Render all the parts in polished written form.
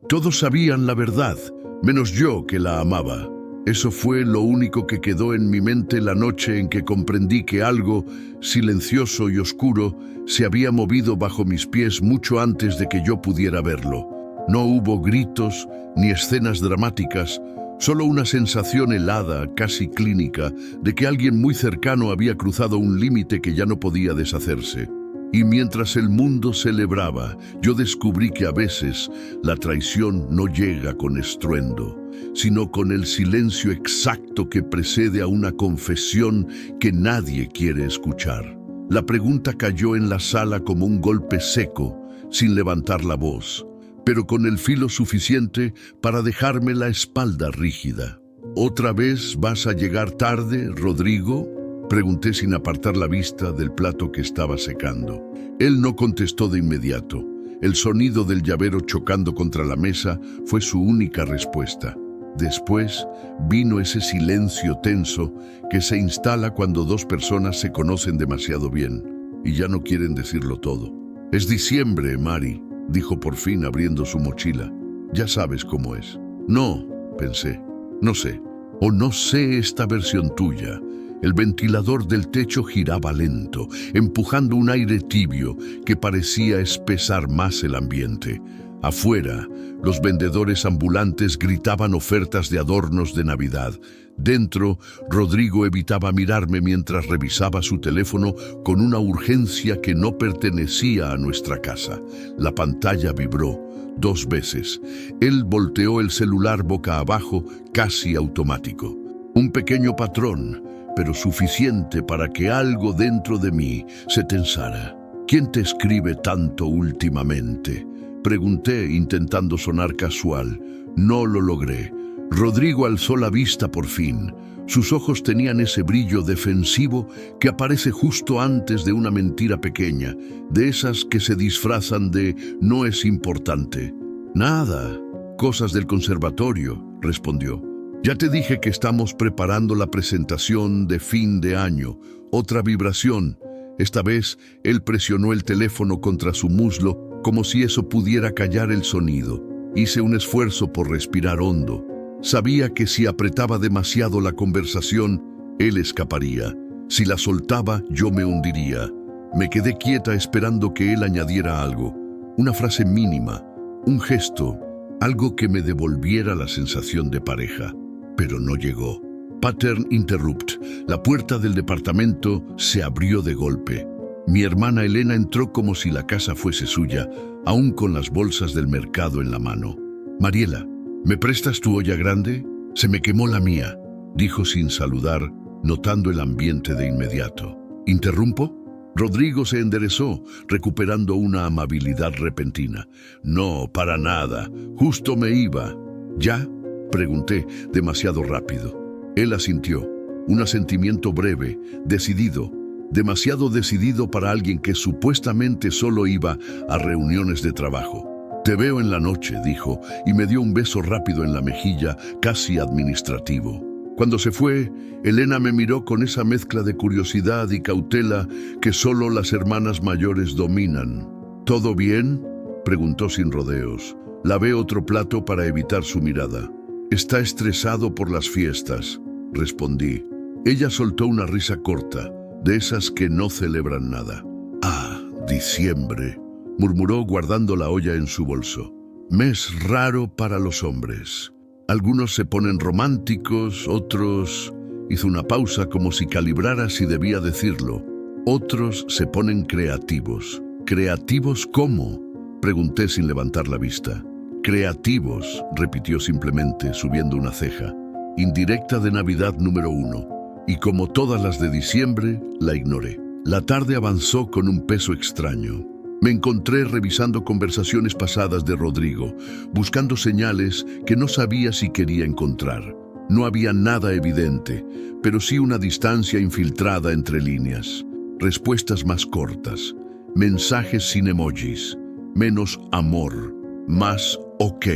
Todos sabían la verdad, menos yo que la amaba. Eso fue lo único que quedó en mi mente la noche en que comprendí que algo, silencioso y oscuro, se había movido bajo mis pies mucho antes de que yo pudiera verlo. No hubo gritos ni escenas dramáticas, solo una sensación helada, casi clínica, de que alguien muy cercano había cruzado un límite que ya no podía deshacerse. Y mientras el mundo celebraba, yo descubrí que a veces la traición no llega con estruendo, sino con el silencio exacto que precede a una confesión que nadie quiere escuchar. La pregunta cayó en la sala como un golpe seco, sin levantar la voz, pero con el filo suficiente para dejarme la espalda rígida. ¿Otra vez vas a llegar tarde, Rodrigo?, pregunté sin apartar la vista del plato que estaba secando. Él no contestó de inmediato. El sonido del llavero chocando contra la mesa fue su única respuesta. Después vino ese silencio tenso que se instala cuando dos personas se conocen demasiado bien y ya no quieren decirlo todo. «Es diciembre, Mari», dijo por fin abriendo su mochila. «Ya sabes cómo es». «No», pensé, «no sé. O no sé esta versión tuya». El ventilador del techo giraba lento, empujando un aire tibio que parecía espesar más el ambiente. Afuera, los vendedores ambulantes gritaban ofertas de adornos de Navidad. Dentro, Rodrigo evitaba mirarme mientras revisaba su teléfono con una urgencia que no pertenecía a nuestra casa. La pantalla vibró 2 veces. Él volteó el celular boca abajo, casi automático. Un pequeño patrón, pero suficiente para que algo dentro de mí se tensara. «¿Quién te escribe tanto últimamente?», pregunté intentando sonar casual. No lo logré. Rodrigo alzó la vista por fin. Sus ojos tenían ese brillo defensivo que aparece justo antes de una mentira pequeña, de esas que se disfrazan de «no es importante». «Nada, cosas del conservatorio», respondió. «Ya te dije que estamos preparando la presentación de fin de año». Otra vibración. Esta vez, él presionó el teléfono contra su muslo como si eso pudiera callar el sonido. Hice un esfuerzo por respirar hondo. Sabía que si apretaba demasiado la conversación, él escaparía. Si la soltaba, yo me hundiría. Me quedé quieta esperando que él añadiera algo. Una frase mínima, un gesto, algo que me devolviera la sensación de pareja. Pero no llegó. Pattern interrupt. La puerta del departamento se abrió de golpe. Mi hermana Elena entró como si la casa fuese suya, aún con las bolsas del mercado en la mano. «Mariela, ¿me prestas tu olla grande? Se me quemó la mía», dijo sin saludar, notando el ambiente de inmediato. «¿Interrumpo?» Rodrigo se enderezó, recuperando una amabilidad repentina. «No, para nada. Justo me iba». «¿Ya?», pregunté, demasiado rápido. Él asintió. Un asentimiento breve, decidido, demasiado decidido para alguien que supuestamente solo iba a reuniones de trabajo. «Te veo en la noche», dijo, y me dio un beso rápido en la mejilla, casi administrativo. Cuando se fue, Elena me miró con esa mezcla de curiosidad y cautela que solo las hermanas mayores dominan. «¿Todo bien?», preguntó sin rodeos. Lavé otro plato para evitar su mirada. «Está estresado por las fiestas», respondí. Ella soltó una risa corta, de esas que no celebran nada. «Ah, diciembre», murmuró guardando la olla en su bolso. «Mes raro para los hombres. Algunos se ponen románticos, otros...» Hizo una pausa como si calibrara si debía decirlo. «Otros se ponen creativos». «¿Creativos cómo?», pregunté sin levantar la vista. «Creativos», repitió simplemente, subiendo una ceja. Indirecta de Navidad número 1. Y como todas las de diciembre, la ignoré. La tarde avanzó con un peso extraño. Me encontré revisando conversaciones pasadas de Rodrigo, buscando señales que no sabía si quería encontrar. No había nada evidente, pero sí una distancia infiltrada entre líneas. Respuestas más cortas, mensajes sin emojis, menos amor, más ok.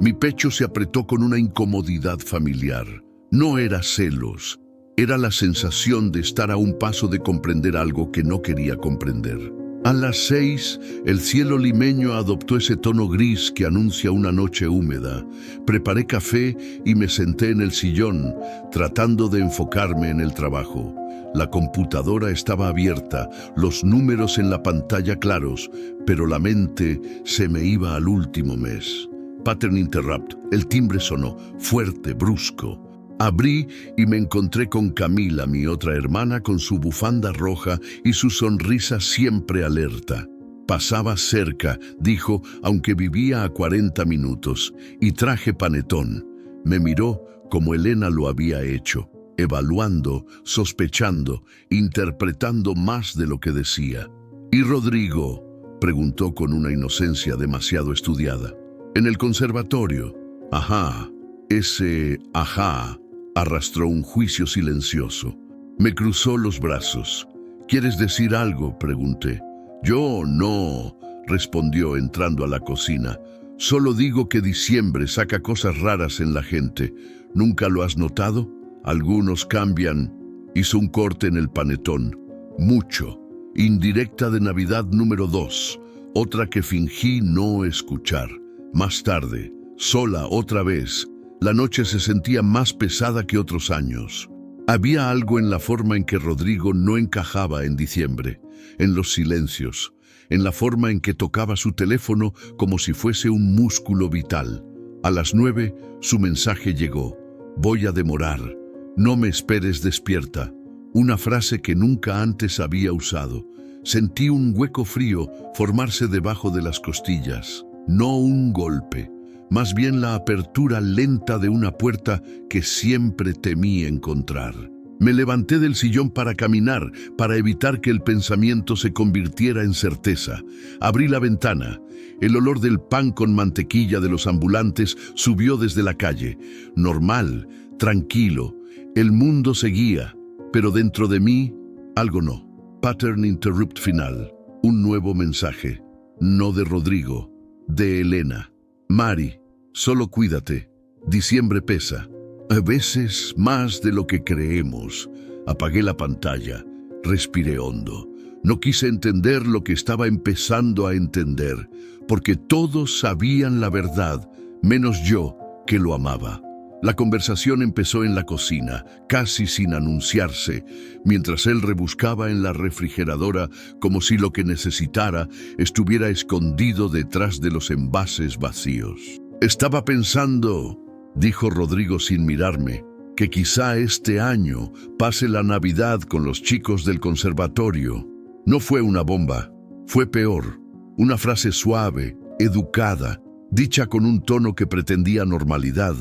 Mi pecho se apretó con una incomodidad familiar. No era celos, era la sensación de estar a un paso de comprender algo que no quería comprender. A las 6, el cielo limeño adoptó ese tono gris que anuncia una noche húmeda. Preparé café y me senté en el sillón, tratando de enfocarme en el trabajo. La computadora estaba abierta, los números en la pantalla claros, pero la mente se me iba al último mes. Pattern interrupt. El timbre sonó, fuerte, brusco. Abrí y me encontré con Camila, mi otra hermana, con su bufanda roja y su sonrisa siempre alerta. Pasaba cerca, dijo, aunque vivía a 40 minutos, y traje panetón. Me miró como Elena lo había hecho, evaluando, sospechando, interpretando más de lo que decía. ¿Y Rodrigo?, preguntó con una inocencia demasiado estudiada. En el conservatorio. Ajá, ese ajá arrastró un juicio silencioso. Me cruzó los brazos. ¿Quieres decir algo?, pregunté. Yo no, respondió entrando a la cocina. Solo digo que diciembre saca cosas raras en la gente. ¿Nunca lo has notado? Algunos cambian. Hizo un corte en el panetón. Mucho. Indirecta de Navidad número 2. Otra que fingí no escuchar. Más tarde, sola otra vez, la noche se sentía más pesada que otros años. Había algo en la forma en que Rodrigo no encajaba en diciembre, en los silencios, en la forma en que tocaba su teléfono como si fuese un músculo vital. A las 9, su mensaje llegó. Voy a demorar. No me esperes despierta. Una frase que nunca antes había usado. Sentí un hueco frío formarse debajo de las costillas. No un golpe, más bien la apertura lenta de una puerta que siempre temí encontrar. Me levanté del sillón para caminar, para evitar que el pensamiento se convirtiera en certeza. Abrí la ventana. El olor del pan con mantequilla de los ambulantes subió desde la calle. Normal, tranquilo. El mundo seguía, pero dentro de mí, algo no. Pattern interrupt final. Un nuevo mensaje. No de Rodrigo, de Elena. Mari, solo cuídate. Diciembre pesa. A veces más de lo que creemos. Apagué la pantalla. Respiré hondo. No quise entender lo que estaba empezando a entender, porque todos sabían la verdad, menos yo, que lo amaba. La conversación empezó en la cocina, casi sin anunciarse, mientras él rebuscaba en la refrigeradora como si lo que necesitara estuviera escondido detrás de los envases vacíos. Estaba pensando, dijo Rodrigo sin mirarme, que quizá este año pase la Navidad con los chicos del conservatorio. No fue una bomba, fue peor. Una frase suave, educada, dicha con un tono que pretendía normalidad,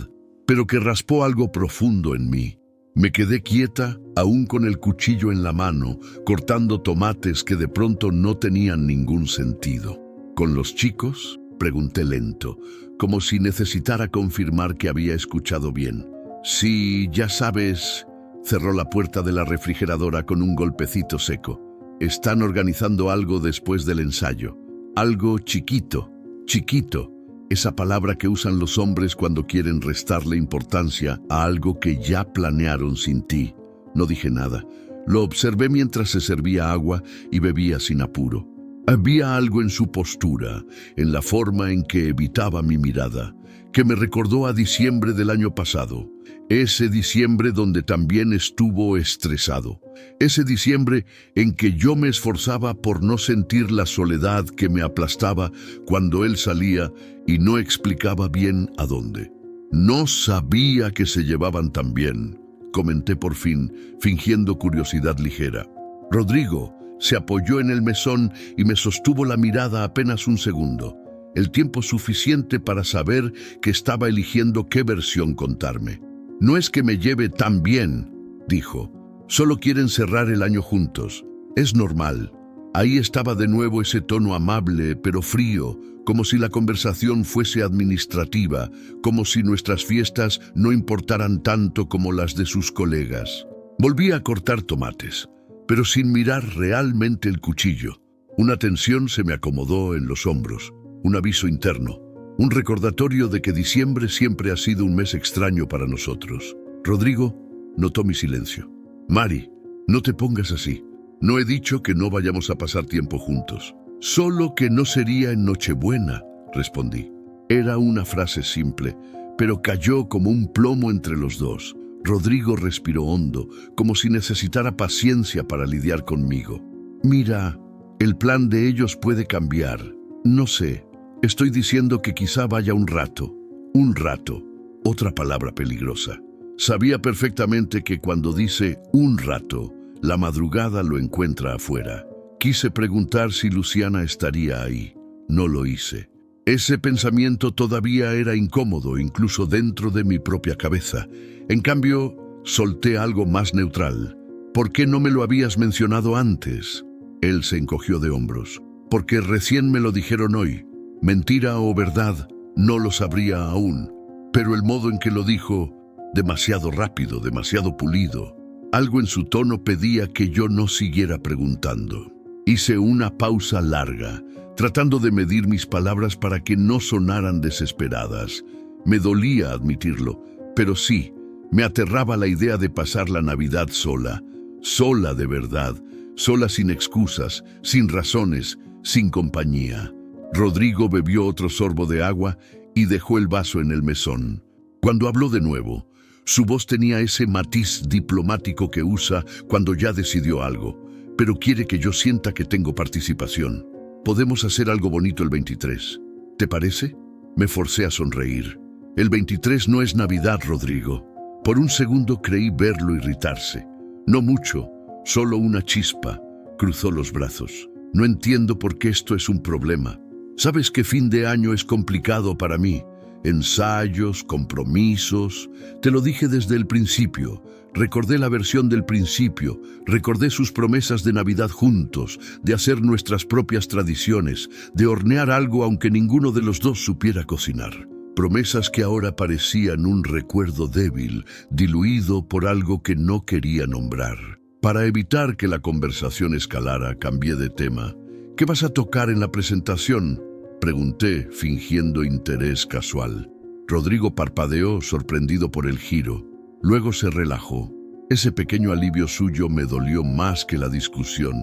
pero que raspó algo profundo en mí. Me quedé quieta, aún con el cuchillo en la mano, cortando tomates que de pronto no tenían ningún sentido. ¿Con los chicos?, pregunté lento, como si necesitara confirmar que había escuchado bien. Sí, ya sabes, cerró la puerta de la refrigeradora con un golpecito seco. Están organizando algo después del ensayo. Algo chiquito, chiquito. Esa palabra que usan los hombres cuando quieren restarle importancia a algo que ya planearon sin ti. No dije nada. Lo observé mientras se servía agua y bebía sin apuro. Había algo en su postura, en la forma en que evitaba mi mirada, que me recordó a diciembre del año pasado. Ese diciembre donde también estuvo estresado. Ese diciembre en que yo me esforzaba por no sentir la soledad que me aplastaba cuando él salía y no explicaba bien a dónde. No sabía que se llevaban tan bien, comenté por fin, fingiendo curiosidad ligera. Rodrigo se apoyó en el mesón y me sostuvo la mirada apenas un segundo, el tiempo suficiente para saber que estaba eligiendo qué versión contarme. No es que me lleve tan bien, dijo. Solo quieren cerrar el año juntos. Es normal. Ahí estaba de nuevo ese tono amable, pero frío, como si la conversación fuese administrativa, como si nuestras fiestas no importaran tanto como las de sus colegas. Volví a cortar tomates, pero sin mirar realmente el cuchillo. Una tensión se me acomodó en los hombros, un aviso interno. Un recordatorio de que diciembre siempre ha sido un mes extraño para nosotros. Rodrigo notó mi silencio. Mari, no te pongas así. No he dicho que no vayamos a pasar tiempo juntos. Solo que no sería en Nochebuena, respondí. Era una frase simple, pero cayó como un plomo entre los dos. Rodrigo respiró hondo, como si necesitara paciencia para lidiar conmigo. Mira, el plan de ellos puede cambiar. No sé, estoy diciendo que quizá vaya un rato. Un rato, otra palabra peligrosa. Sabía perfectamente que cuando dice un rato, la madrugada lo encuentra afuera. Quise preguntar si Luciana estaría ahí. No lo hice. Ese pensamiento todavía era incómodo, incluso dentro de mi propia cabeza. En cambio, solté algo más neutral. ¿Por qué no me lo habías mencionado antes? Él se encogió de hombros. Porque recién me lo dijeron hoy. Mentira o verdad, no lo sabría aún. Pero el modo en que lo dijo, demasiado rápido, demasiado pulido. Algo en su tono pedía que yo no siguiera preguntando. Hice una pausa larga, tratando de medir mis palabras para que no sonaran desesperadas. Me dolía admitirlo, pero sí, me aterraba la idea de pasar la Navidad sola. Sola de verdad, sola sin excusas, sin razones, sin compañía. Rodrigo bebió otro sorbo de agua y dejó el vaso en el mesón. Cuando habló de nuevo, su voz tenía ese matiz diplomático que usa cuando ya decidió algo, pero quiere que yo sienta que tengo participación. Podemos hacer algo bonito el 23. ¿Te parece? Me forcé a sonreír. El 23 no es Navidad, Rodrigo. Por un segundo creí verlo irritarse. No mucho, solo una chispa. Cruzó los brazos. No entiendo por qué esto es un problema. Sabes que fin de año es complicado para mí. Ensayos, compromisos. Te lo dije desde el principio. Recordé la versión del principio. Recordé sus promesas de Navidad juntos, de hacer nuestras propias tradiciones, de hornear algo aunque ninguno de los dos supiera cocinar. Promesas que ahora parecían un recuerdo débil, diluido por algo que no quería nombrar. Para evitar que la conversación escalara, cambié de tema. ¿Qué vas a tocar en la presentación?, pregunté, fingiendo interés casual. Rodrigo parpadeó, sorprendido por el giro. Luego se relajó. Ese pequeño alivio suyo me dolió más que la discusión.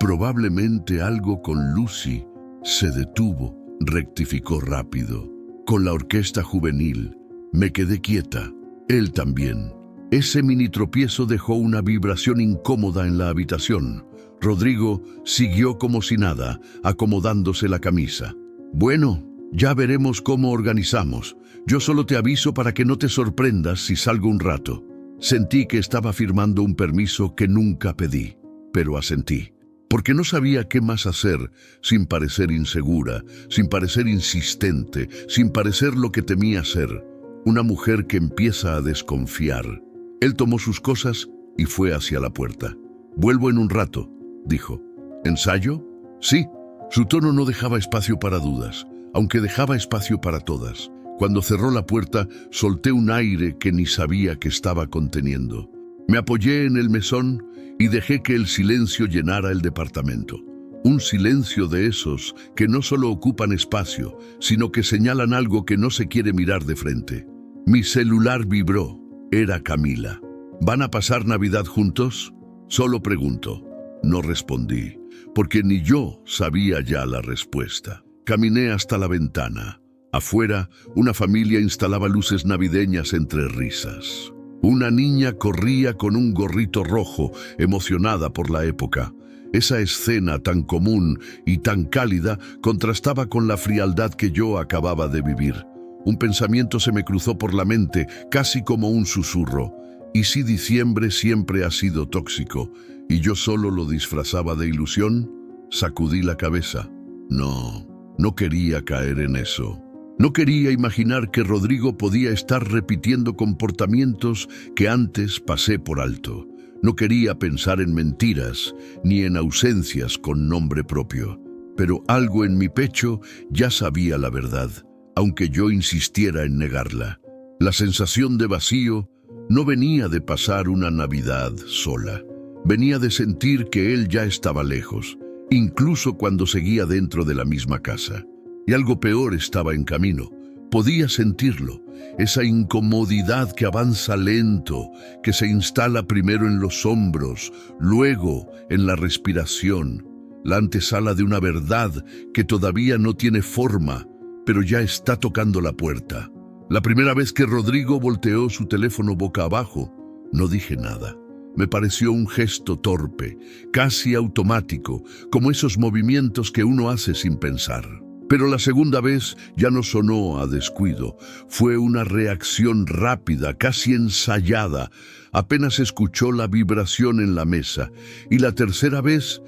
Probablemente algo con Lucy. Se detuvo, rectificó rápido. Con la orquesta juvenil. Me quedé quieta. Él también. Ese mini tropiezo dejó una vibración incómoda en la habitación. Rodrigo siguió como si nada, acomodándose la camisa. Bueno, ya veremos cómo organizamos. Yo solo te aviso para que no te sorprendas si salgo un rato. Sentí que estaba firmando un permiso que nunca pedí, pero asentí. Porque no sabía qué más hacer sin parecer insegura, sin parecer insistente, sin parecer lo que temía ser. Una mujer que empieza a desconfiar. Él tomó sus cosas y fue hacia la puerta. Vuelvo en un rato, dijo. ¿Ensayo? Sí. Su tono no dejaba espacio para dudas, aunque dejaba espacio para todas. Cuando cerró la puerta, solté un aire que ni sabía que estaba conteniendo. Me apoyé en el mesón y dejé que el silencio llenara el departamento. Un silencio de esos que no solo ocupan espacio, sino que señalan algo que no se quiere mirar de frente. Mi celular vibró. Era Camila. ¿Van a pasar Navidad juntos? Solo pregunto. No respondí, porque ni yo sabía ya la respuesta. Caminé hasta la ventana. Afuera, una familia instalaba luces navideñas entre risas. Una niña corría con un gorrito rojo, emocionada por la época. Esa escena tan común y tan cálida contrastaba con la frialdad que yo acababa de vivir. Un pensamiento se me cruzó por la mente, casi como un susurro. ¿Y si diciembre siempre ha sido tóxico y yo solo lo disfrazaba de ilusión? Sacudí la cabeza. No quería caer en eso. No quería imaginar que Rodrigo podía estar repitiendo comportamientos que antes pasé por alto. No quería pensar en mentiras, ni en ausencias con nombre propio. Pero algo en mi pecho ya sabía la verdad, aunque yo insistiera en negarla. La sensación de vacío no venía de pasar una Navidad sola. Venía de sentir que él ya estaba lejos, incluso cuando seguía dentro de la misma casa. Y algo peor estaba en camino. Podía sentirlo, esa incomodidad que avanza lento, que se instala primero en los hombros, luego en la respiración, la antesala de una verdad que todavía no tiene forma, pero ya está tocando la puerta. La primera vez que Rodrigo volteó su teléfono boca abajo, no dije nada. Me pareció un gesto torpe, casi automático, como esos movimientos que uno hace sin pensar. Pero la segunda vez ya no sonó a descuido. Fue una reacción rápida, casi ensayada. Apenas escuchó la vibración en la mesa. Y la tercera vez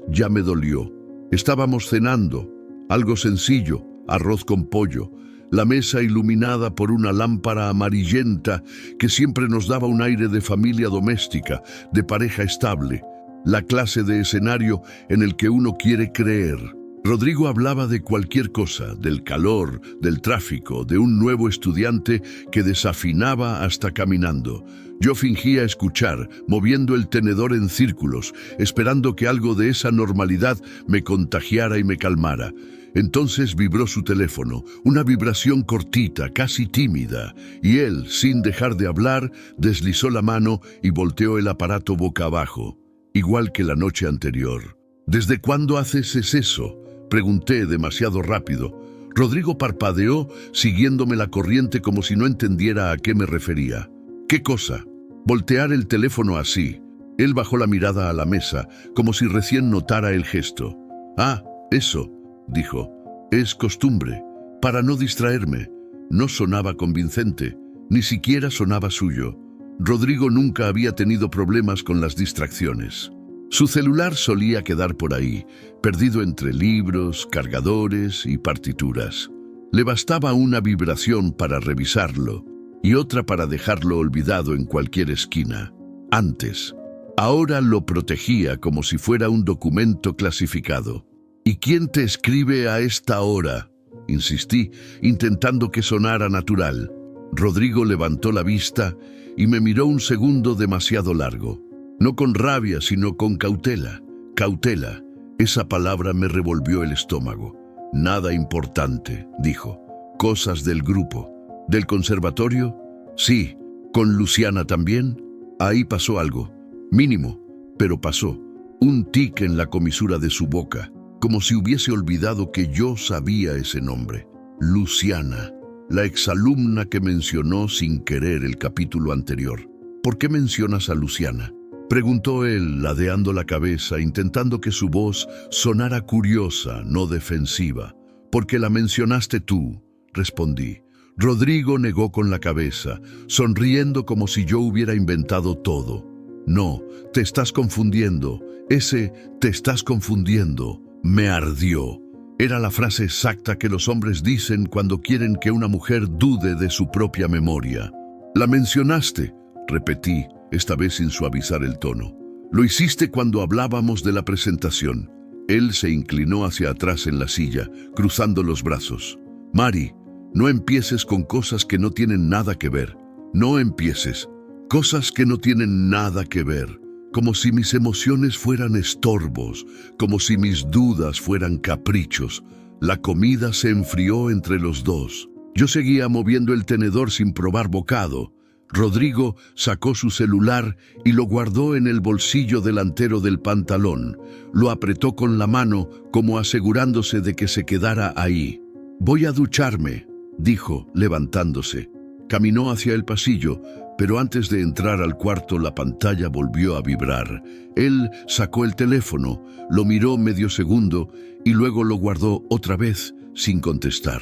ya me dolió. Estábamos cenando, algo sencillo, arroz con pollo. La mesa iluminada por una lámpara amarillenta que siempre nos daba un aire de familia doméstica, de pareja estable, la clase de escenario en el que uno quiere creer. Rodrigo hablaba de cualquier cosa, del calor, del tráfico, de un nuevo estudiante que desafinaba hasta caminando. Yo fingía escuchar, moviendo el tenedor en círculos, esperando que algo de esa normalidad me contagiara y me calmara. Entonces vibró su teléfono, una vibración cortita, casi tímida, y él, sin dejar de hablar, deslizó la mano y volteó el aparato boca abajo, igual que la noche anterior. ¿Desde cuándo haces eso?, pregunté demasiado rápido. Rodrigo parpadeó, siguiéndome la corriente como si no entendiera a qué me refería. ¿Qué cosa? Voltear el teléfono así. Él bajó la mirada a la mesa, como si recién notara el gesto. Ah, eso, dijo. Es costumbre, para no distraerme. No sonaba convincente, ni siquiera sonaba suyo. Rodrigo nunca había tenido problemas con las distracciones. Su celular solía quedar por ahí, perdido entre libros, cargadores y partituras. Le bastaba una vibración para revisarlo y otra para dejarlo olvidado en cualquier esquina. Antes, ahora lo protegía como si fuera un documento clasificado. ¿Y quién te escribe a esta hora?, insistí, intentando que sonara natural. Rodrigo levantó la vista y me miró un segundo demasiado largo. No con rabia, sino con cautela. Cautela. Esa palabra me revolvió el estómago. Nada importante, dijo. Cosas del grupo. ¿Del conservatorio? Sí. ¿Con Luciana también? Ahí pasó algo. Mínimo, pero pasó. Un tic en la comisura de su boca, como si hubiese olvidado que yo sabía ese nombre. Luciana, la exalumna que mencionó sin querer el capítulo anterior. ¿Por qué mencionas a Luciana?, preguntó él, ladeando la cabeza, intentando que su voz sonara curiosa, no defensiva. «Porque la mencionaste tú», respondí. Rodrigo negó con la cabeza, sonriendo como si yo hubiera inventado todo. «No, te estás confundiendo. Ese te estás confundiendo». Me ardió. Era la frase exacta que los hombres dicen cuando quieren que una mujer dude de su propia memoria. «La mencionaste», repetí, esta vez sin suavizar el tono. «Lo hiciste cuando hablábamos de la presentación». Él se inclinó hacia atrás en la silla, cruzando los brazos. «Mari, no empieces con cosas que no tienen nada que ver. No empieces. Cosas que no tienen nada que ver. Como si mis emociones fueran estorbos, como si mis dudas fueran caprichos». La comida se enfrió entre los dos. Yo seguía moviendo el tenedor sin probar bocado. Rodrigo sacó su celular y lo guardó en el bolsillo delantero del pantalón. Lo apretó con la mano, como asegurándose de que se quedara ahí. «Voy a ducharme», dijo, levantándose. Caminó hacia el pasillo, pero antes de entrar al cuarto la pantalla volvió a vibrar. Él sacó el teléfono, lo miró medio segundo y luego lo guardó otra vez sin contestar.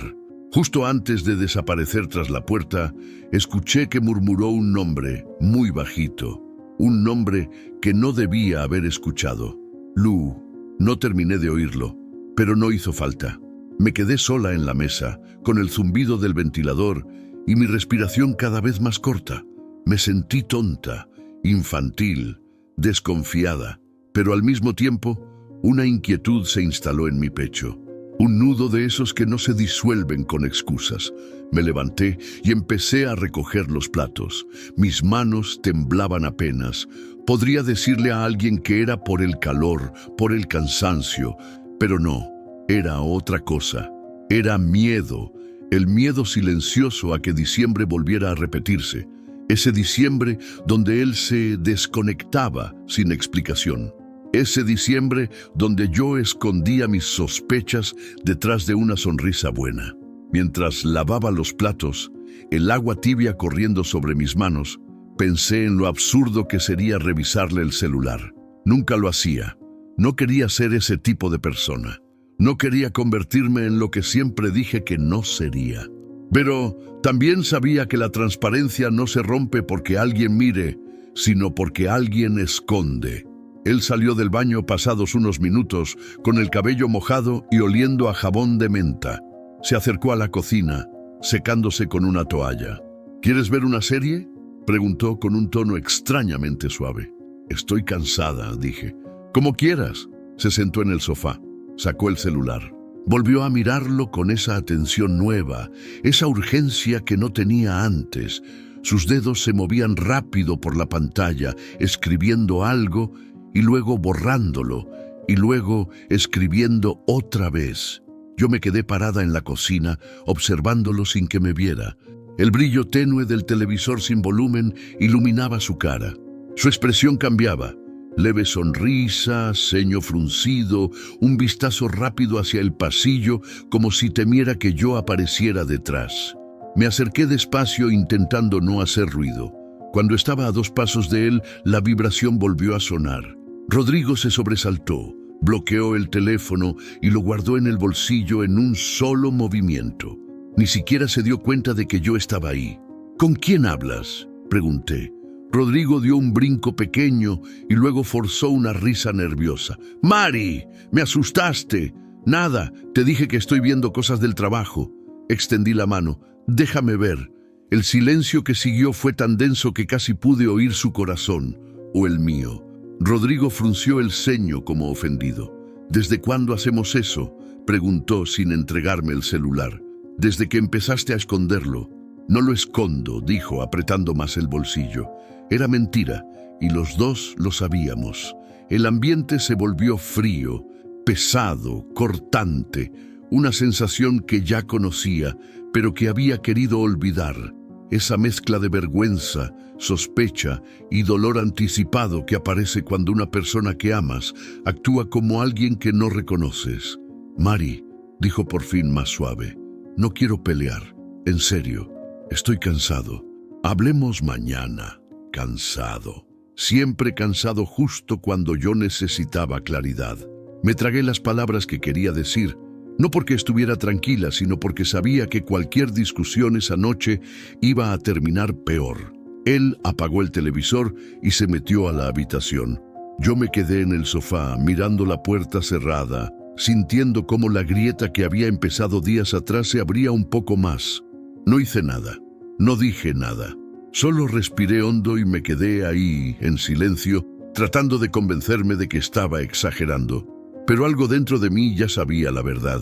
Justo antes de desaparecer tras la puerta, escuché que murmuró un nombre muy bajito, un nombre que no debía haber escuchado. «Lu». No terminé de oírlo, pero no hizo falta. Me quedé sola en la mesa, con el zumbido del ventilador y mi respiración cada vez más corta. Me sentí tonta, infantil, desconfiada, pero al mismo tiempo, una inquietud se instaló en mi pecho. Un nudo de esos que no se disuelven con excusas. Me levanté y empecé a recoger los platos. Mis manos temblaban apenas. Podría decirle a alguien que era por el calor, por el cansancio, pero no, era otra cosa. Era miedo, El miedo silencioso a que diciembre volviera a repetirse. Ese diciembre donde él se desconectaba sin explicación. Ese diciembre donde yo escondía mis sospechas detrás de una sonrisa buena. Mientras lavaba los platos, el agua tibia corriendo sobre mis manos, pensé en lo absurdo que sería revisarle el celular. Nunca lo hacía. No quería ser ese tipo de persona. No quería convertirme en lo que siempre dije que no sería. Pero también sabía que la transparencia no se rompe porque alguien mire, sino porque alguien esconde. Él salió del baño pasados unos minutos, con el cabello mojado y oliendo a jabón de menta. Se acercó a la cocina, secándose con una toalla. ¿Quieres ver una serie?, preguntó con un tono extrañamente suave. Estoy cansada, dije. Como quieras. Se sentó en el sofá, sacó el celular. Volvió a mirarlo con esa atención nueva, esa urgencia que no tenía antes. Sus dedos se movían rápido por la pantalla, escribiendo algo y luego borrándolo, y luego escribiendo otra vez. Yo me quedé parada en la cocina, observándolo sin que me viera. El brillo tenue del televisor sin volumen iluminaba su cara. Su expresión cambiaba. Leve sonrisa, ceño fruncido, un vistazo rápido hacia el pasillo, como si temiera que yo apareciera detrás. Me acerqué despacio intentando no hacer ruido. Cuando estaba a 2 pasos de él, la vibración volvió a sonar. Rodrigo se sobresaltó, bloqueó el teléfono y lo guardó en el bolsillo en un solo movimiento. Ni siquiera se dio cuenta de que yo estaba ahí. ¿Con quién hablas?, pregunté. Rodrigo dio un brinco pequeño y luego forzó una risa nerviosa. «Mari, me asustaste». «Nada, te dije que estoy viendo cosas del trabajo». Extendí la mano. «Déjame ver». El silencio que siguió fue tan denso que casi pude oír su corazón, o el mío. Rodrigo frunció el ceño como ofendido. «¿Desde cuándo hacemos eso?», preguntó sin entregarme el celular. «Desde que empezaste a esconderlo». «No lo escondo», dijo apretando más el bolsillo. Era mentira, y los dos lo sabíamos. El ambiente se volvió frío, pesado, cortante, una sensación que ya conocía, pero que había querido olvidar. Esa mezcla de vergüenza, sospecha y dolor anticipado que aparece cuando una persona que amas actúa como alguien que no reconoces. «Mari», dijo por fin más suave, «no quiero pelear. En serio, estoy cansado. Hablemos mañana». Cansado. Siempre cansado justo cuando yo necesitaba claridad. Me tragué las palabras que quería decir, no porque estuviera tranquila, sino porque sabía que cualquier discusión esa noche iba a terminar peor. Él apagó el televisor y se metió a la habitación. Yo me quedé en el sofá, mirando la puerta cerrada, sintiendo cómo la grieta que había empezado días atrás se abría un poco más. No hice nada. No dije nada. Solo respiré hondo y me quedé ahí, en silencio, tratando de convencerme de que estaba exagerando. Pero algo dentro de mí ya sabía la verdad.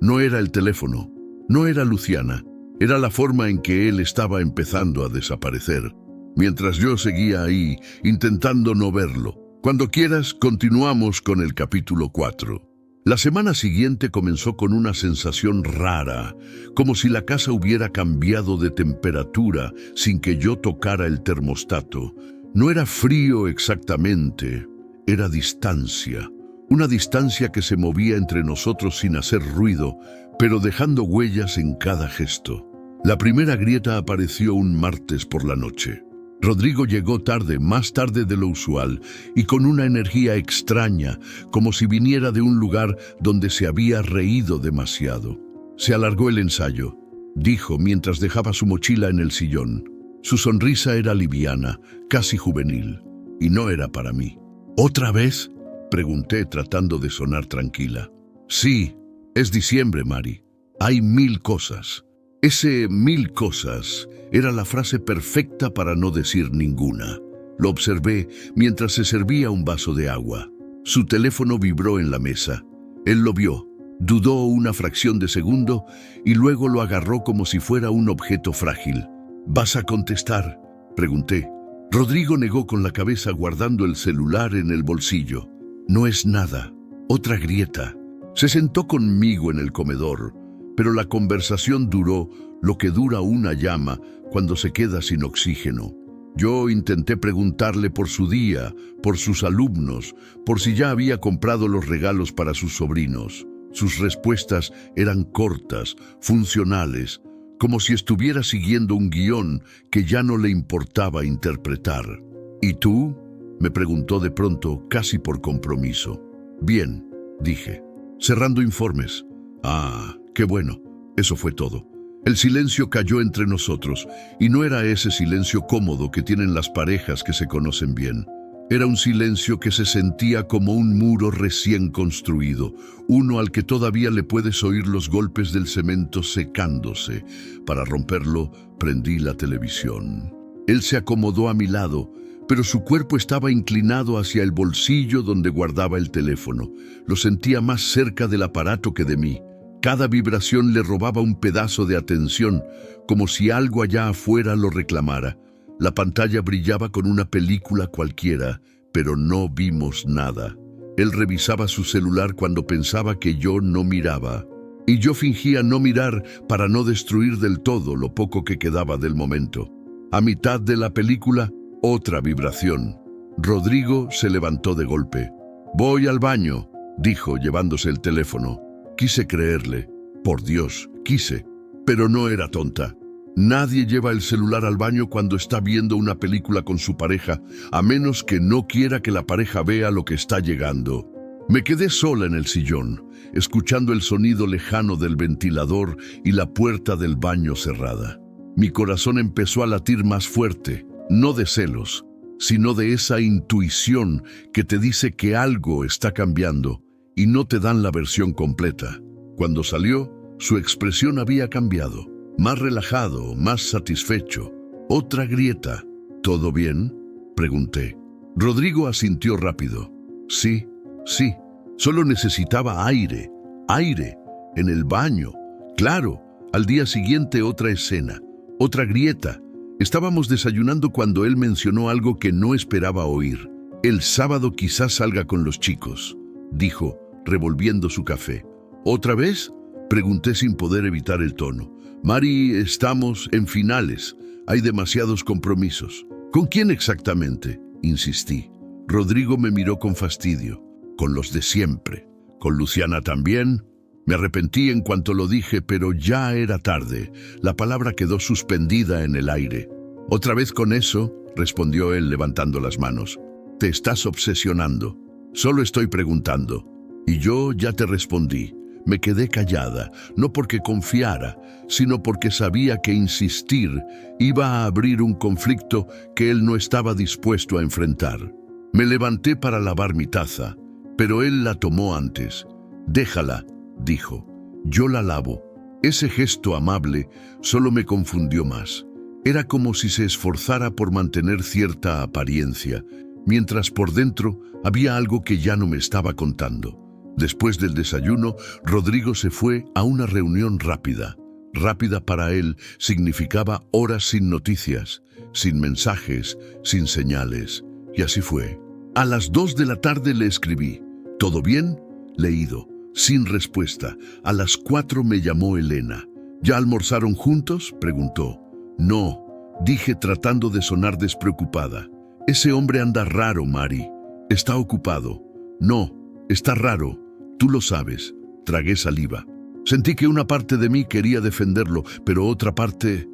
No era el teléfono, no era Luciana, era la forma en que él estaba empezando a desaparecer. Mientras yo seguía ahí, intentando no verlo. Cuando quieras, continuamos con el capítulo 4. La semana siguiente comenzó con una sensación rara, como si la casa hubiera cambiado de temperatura sin que yo tocara el termostato. No era frío exactamente, era distancia. Una distancia que se movía entre nosotros sin hacer ruido, pero dejando huellas en cada gesto. La primera grieta apareció un martes por la noche. Rodrigo llegó tarde, más tarde de lo usual, y con una energía extraña, como si viniera de un lugar donde se había reído demasiado. Se alargó el ensayo, dijo mientras dejaba su mochila en el sillón. Su sonrisa era liviana, casi juvenil, y no era para mí. ¿Otra vez?, pregunté tratando de sonar tranquila. Sí, es diciembre, Mari. Hay 1000 cosas. Ese 1000 cosas era la frase perfecta para no decir ninguna. Lo observé mientras se servía un vaso de agua. Su teléfono vibró en la mesa. Él lo vio, dudó una fracción de segundo y luego lo agarró como si fuera un objeto frágil. ¿Vas a contestar?, pregunté. Rodrigo negó con la cabeza guardando el celular en el bolsillo. No es nada. Otra grieta. Se sentó conmigo en el comedor. pero la conversación duró lo que dura una llama cuando se queda sin oxígeno. Yo intenté preguntarle por su día, por sus alumnos, por si ya había comprado los regalos para sus sobrinos. Sus respuestas eran cortas, funcionales, como si estuviera siguiendo un guión que ya no le importaba interpretar. ¿Y tú?, me preguntó de pronto, casi por compromiso. Bien, dije, cerrando informes. Ah, qué bueno. Eso fue todo. El silencio cayó entre nosotros, y no era ese silencio cómodo que tienen las parejas que se conocen bien. Era un silencio que se sentía como un muro recién construido, uno al que todavía le puedes oír los golpes del cemento secándose. Para romperlo, prendí la televisión. Él se acomodó a mi lado, pero su cuerpo estaba inclinado hacia el bolsillo donde guardaba el teléfono. Lo sentía más cerca del aparato que de mí. Cada vibración le robaba un pedazo de atención, como si algo allá afuera lo reclamara. La pantalla brillaba con una película cualquiera, pero no vimos nada. Él revisaba su celular cuando pensaba que yo no miraba. Y yo fingía no mirar para no destruir del todo lo poco que quedaba del momento. A mitad de la película, otra vibración. Rodrigo se levantó de golpe. «Voy al baño», dijo, llevándose el teléfono. Quise creerle. Por Dios, quise. Pero no era tonta. Nadie lleva el celular al baño cuando está viendo una película con su pareja, a menos que no quiera que la pareja vea lo que está llegando. Me quedé sola en el sillón, escuchando el sonido lejano del ventilador y la puerta del baño cerrada. Mi corazón empezó a latir más fuerte, no de celos, sino de esa intuición que te dice que algo está cambiando y no te dan la versión completa. Cuando salió, su expresión había cambiado. Más relajado, más satisfecho. Otra grieta. ¿Todo bien?, pregunté. Rodrigo asintió rápido. Sí, sí. Solo necesitaba aire. Aire. En el baño. Claro. Al día siguiente otra escena. Otra grieta. Estábamos desayunando cuando él mencionó algo que no esperaba oír. El sábado quizás salga con los chicos, dijo, revolviendo su café. ¿Otra vez?, pregunté sin poder evitar el tono. Mari, estamos en finales. Hay demasiados compromisos. ¿Con quién exactamente?, insistí. Rodrigo me miró con fastidio. Con los de siempre. ¿Con Luciana también? Me arrepentí en cuanto lo dije, pero ya era tarde. La palabra quedó suspendida en el aire. «¿Otra vez con eso?», respondió él levantando las manos. «Te estás obsesionando. Solo estoy preguntando». Y yo ya te respondí. Me quedé callada, no porque confiara, sino porque sabía que insistir iba a abrir un conflicto que él no estaba dispuesto a enfrentar. Me levanté para lavar mi taza, pero él la tomó antes. «Déjala», dijo. «Yo la lavo». Ese gesto amable solo me confundió más. Era como si se esforzara por mantener cierta apariencia, mientras por dentro había algo que ya no me estaba contando. Después del desayuno, Rodrigo se fue a una reunión rápida. Rápida para él significaba horas sin noticias, sin mensajes, sin señales. Y así fue. A las 2 de la tarde le escribí. «¿Todo bien?», leído. Sin respuesta. A las 4 me llamó Elena. «¿Ya almorzaron juntos?», preguntó. «No», dije tratando de sonar despreocupada. «Ese hombre anda raro, Mari. Está ocupado». «No, está raro. Tú lo sabes». Tragué saliva. Sentí que una parte de mí quería defenderlo, pero otra parte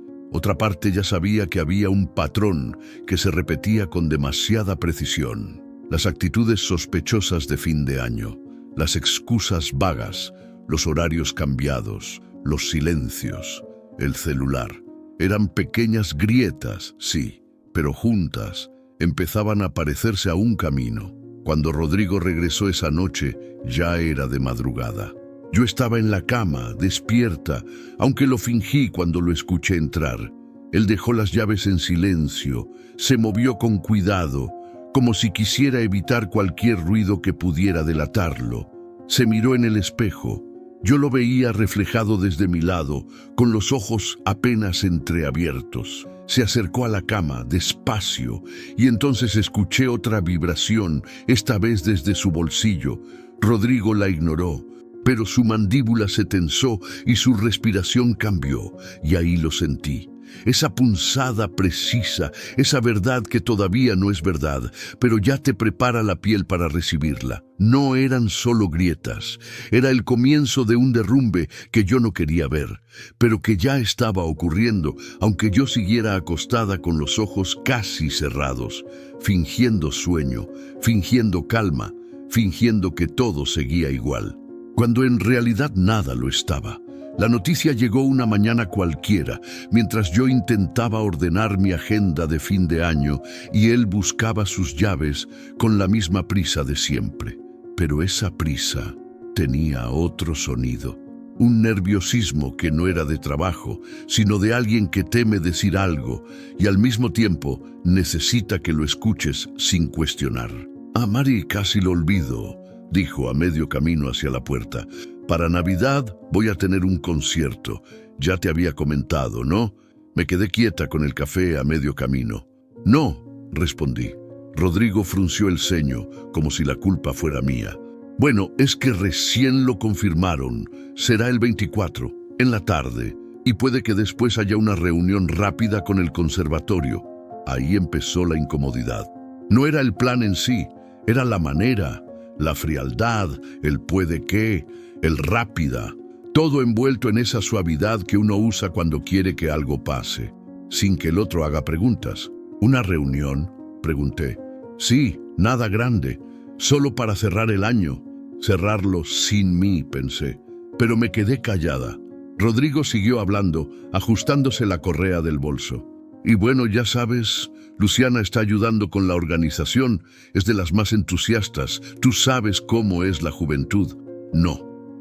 ya sabía que había un patrón que se repetía con demasiada precisión. Las actitudes sospechosas de fin de año, las excusas vagas, los horarios cambiados, los silencios, el celular. Eran pequeñas grietas, sí, pero juntas empezaban a parecerse a un camino. Cuando Rodrigo regresó esa noche, ya era de madrugada. Yo estaba en la cama, despierta, aunque lo fingí cuando lo escuché entrar. Él dejó las llaves en silencio, se movió con cuidado, como si quisiera evitar cualquier ruido que pudiera delatarlo. Se miró en el espejo. Yo lo veía reflejado desde mi lado, con los ojos apenas entreabiertos. Se acercó a la cama, despacio, y entonces escuché otra vibración, esta vez desde su bolsillo. Rodrigo la ignoró. pero su mandíbula se tensó y su respiración cambió, y ahí lo sentí. Esa punzada precisa, esa verdad que todavía no es verdad, pero ya te prepara la piel para recibirla. No eran solo grietas, era el comienzo de un derrumbe que yo no quería ver, pero que ya estaba ocurriendo, aunque yo siguiera acostada con los ojos casi cerrados, fingiendo sueño, fingiendo calma, fingiendo que todo seguía igual, cuando en realidad nada lo estaba. La noticia llegó una mañana cualquiera, mientras yo intentaba ordenar mi agenda de fin de año y él buscaba sus llaves con la misma prisa de siempre. Pero esa prisa tenía otro sonido, un nerviosismo que no era de trabajo, sino de alguien que teme decir algo y al mismo tiempo necesita que lo escuches sin cuestionar. «Ah, Mari, casi lo olvido», dijo a medio camino hacia la puerta. «Para Navidad voy a tener un concierto. Ya te había comentado, ¿no?» Me quedé quieta con el café a medio camino. «No», respondí. Rodrigo frunció el ceño, como si la culpa fuera mía. «Bueno, es que recién lo confirmaron. Será el 24, en la tarde, y puede que después haya una reunión rápida con el conservatorio». Ahí empezó la incomodidad. No era el plan en sí, era la manera, la frialdad, el puede que, el rápida, todo envuelto en esa suavidad que uno usa cuando quiere que algo pase, sin que el otro haga preguntas. «¿Una reunión?», pregunté. «Sí, nada grande, solo para cerrar el año». Cerrarlo sin mí, pensé, pero me quedé callada. Rodrigo siguió hablando, ajustándose la correa del bolso. «Y bueno, ya sabes, Luciana está ayudando con la organización, es de las más entusiastas. Tú sabes cómo es la juventud».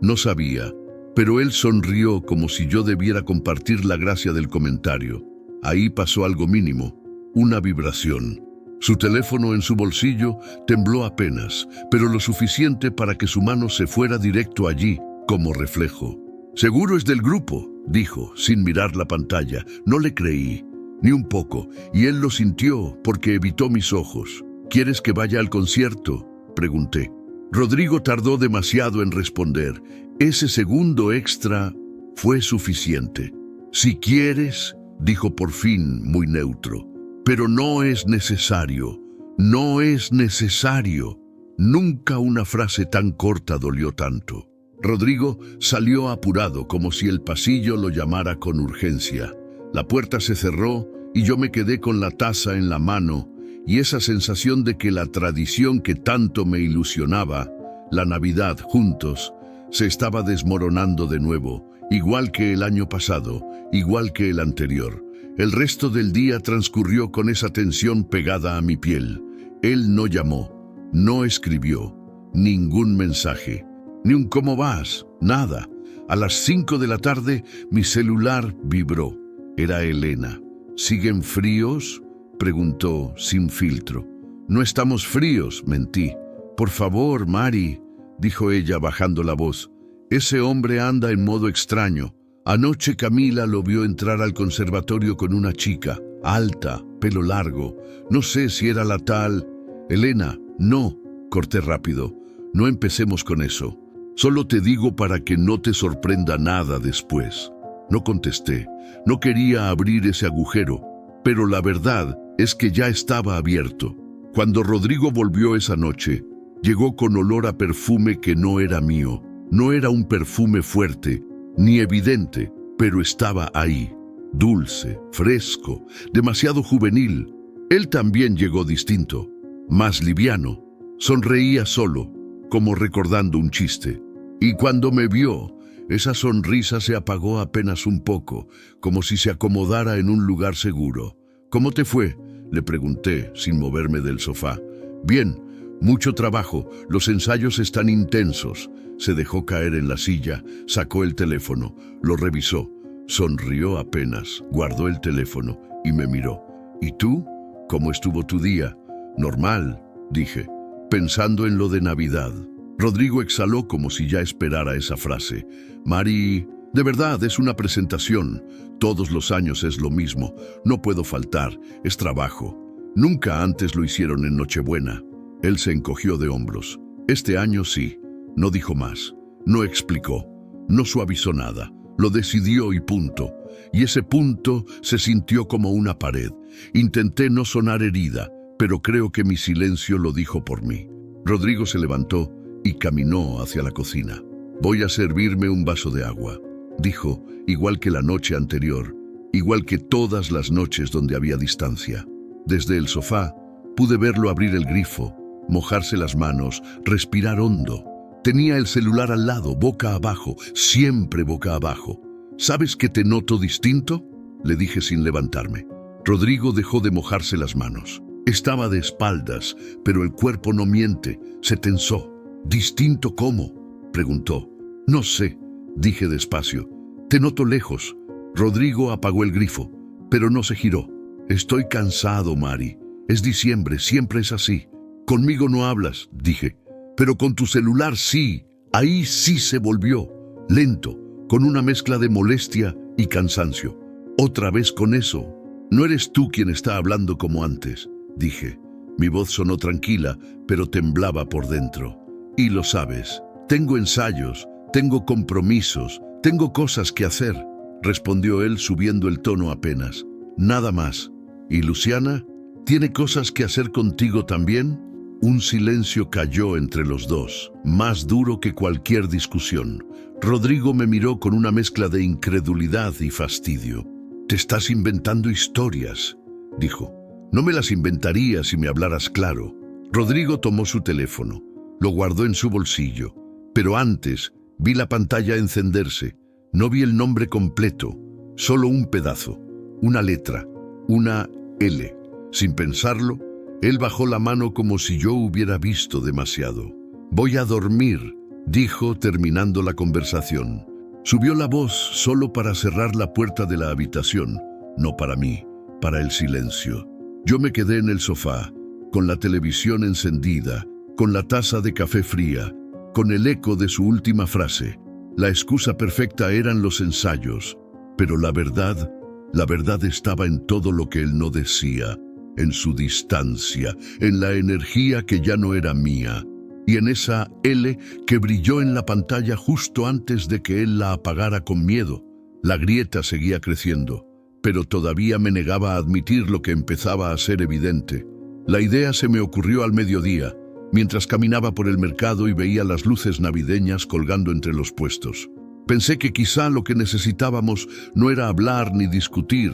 No sabía, pero él sonrió como si yo debiera compartir la gracia del comentario. Ahí pasó algo mínimo, una vibración. Su teléfono en su bolsillo tembló apenas, pero lo suficiente para que su mano se fuera directo allí, como reflejo. «Seguro es del grupo», dijo, sin mirar la pantalla. No le creí, ni un poco, y él lo sintió porque evitó mis ojos. «¿Quieres que vaya al concierto?», pregunté. Rodrigo tardó demasiado en responder. Ese segundo extra fue suficiente. «Si quieres», dijo por fin muy neutro, «pero no es necesario, no es necesario». Nunca una frase tan corta dolió tanto. Rodrigo salió apurado, como si el pasillo lo llamara con urgencia. La puerta se cerró y yo me quedé con la taza en la mano, y esa sensación de que la tradición que tanto me ilusionaba, la Navidad juntos, se estaba desmoronando de nuevo, igual que el año pasado, igual que el anterior. El resto del día transcurrió con esa tensión pegada a mi piel. Él no llamó, no escribió, ningún mensaje, ni un «¿cómo vas?», nada. A las 5 de la tarde mi celular vibró. Era Elena. «¿Siguen fríos?», preguntó sin filtro. «No estamos fríos», mentí. «Por favor, Mari», dijo ella bajando la voz. «Ese hombre anda en modo extraño. Anoche Camila lo vio entrar al conservatorio con una chica, alta, pelo largo. No sé si era la tal...» «Elena, no», corté rápido. «No empecemos con eso. Solo te digo para que no te sorprenda nada después». No contesté. No quería abrir ese agujero, pero la verdad es que ya estaba abierto. Cuando Rodrigo volvió esa noche, llegó con olor a perfume que no era mío. No era un perfume fuerte, ni evidente, pero estaba ahí. Dulce, fresco, demasiado juvenil. Él también llegó distinto, más liviano. Sonreía solo, como recordando un chiste. Y cuando me vio, esa sonrisa se apagó apenas un poco, como si se acomodara en un lugar seguro. «¿Cómo te fue?», le pregunté, sin moverme del sofá. «Bien, mucho trabajo, los ensayos están intensos». Se dejó caer en la silla, sacó el teléfono, lo revisó, sonrió apenas, guardó el teléfono y me miró. «¿Y tú? ¿Cómo estuvo tu día?». «Normal», dije, pensando en lo de Navidad. Rodrigo exhaló como si ya esperara esa frase. «Mari, de verdad es una presentación. Todos los años es lo mismo. No puedo faltar, es trabajo. Nunca antes lo hicieron en Nochebuena». Él se encogió de hombros. «Este año sí». No dijo más. No explicó, no suavizó nada, lo decidió y punto. Y ese punto se sintió como una pared. Intenté no sonar herida, pero creo que mi silencio lo dijo por mí. Rodrigo se levantó y caminó hacia la cocina. «Voy a servirme un vaso de agua», dijo, igual que la noche anterior, igual que todas las noches donde había distancia. Desde el sofá pude verlo abrir el grifo, mojarse las manos, respirar hondo. Tenía el celular al lado, boca abajo, siempre boca abajo. «¿Sabes que te noto distinto?», le dije sin levantarme. Rodrigo dejó de mojarse las manos. Estaba de espaldas, pero el cuerpo no miente, se tensó. «¿Distinto cómo?», preguntó. «No sé», dije despacio. «Te noto lejos». Rodrigo apagó el grifo, pero no se giró. «Estoy cansado, Mari. Es diciembre, siempre es así». «Conmigo no hablas», dije. «Pero con tu celular sí». Ahí sí se volvió, lento, con una mezcla de molestia y cansancio. «Otra vez con eso. No eres tú quien está hablando como antes», dije. Mi voz sonó tranquila, pero temblaba por dentro. «Y lo sabes, tengo ensayos, tengo compromisos, tengo cosas que hacer», respondió él subiendo el tono apenas. «Nada más. ¿Y Luciana? ¿Tiene cosas que hacer contigo también?». Un silencio cayó entre los dos, más duro que cualquier discusión. Rodrigo me miró con una mezcla de incredulidad y fastidio. «Te estás inventando historias», dijo. «No me las inventaría si me hablaras claro». Rodrigo tomó su teléfono, lo guardó en su bolsillo, pero antes vi la pantalla encenderse. No vi el nombre completo, solo un pedazo, una letra, una L. Sin pensarlo, él bajó la mano como si yo hubiera visto demasiado. «Voy a dormir», dijo terminando la conversación. Subió la voz solo para cerrar la puerta de la habitación, no para mí, para el silencio. Yo me quedé en el sofá, con la televisión encendida, con la taza de café fría, con el eco de su última frase. La excusa perfecta eran los ensayos, pero la verdad estaba en todo lo que él no decía, en su distancia, en la energía que ya no era mía, y en esa L que brilló en la pantalla justo antes de que él la apagara con miedo. La grieta seguía creciendo, pero todavía me negaba a admitir lo que empezaba a ser evidente. La idea se me ocurrió al mediodía, mientras caminaba por el mercado y veía las luces navideñas colgando entre los puestos. Pensé que quizá lo que necesitábamos no era hablar ni discutir,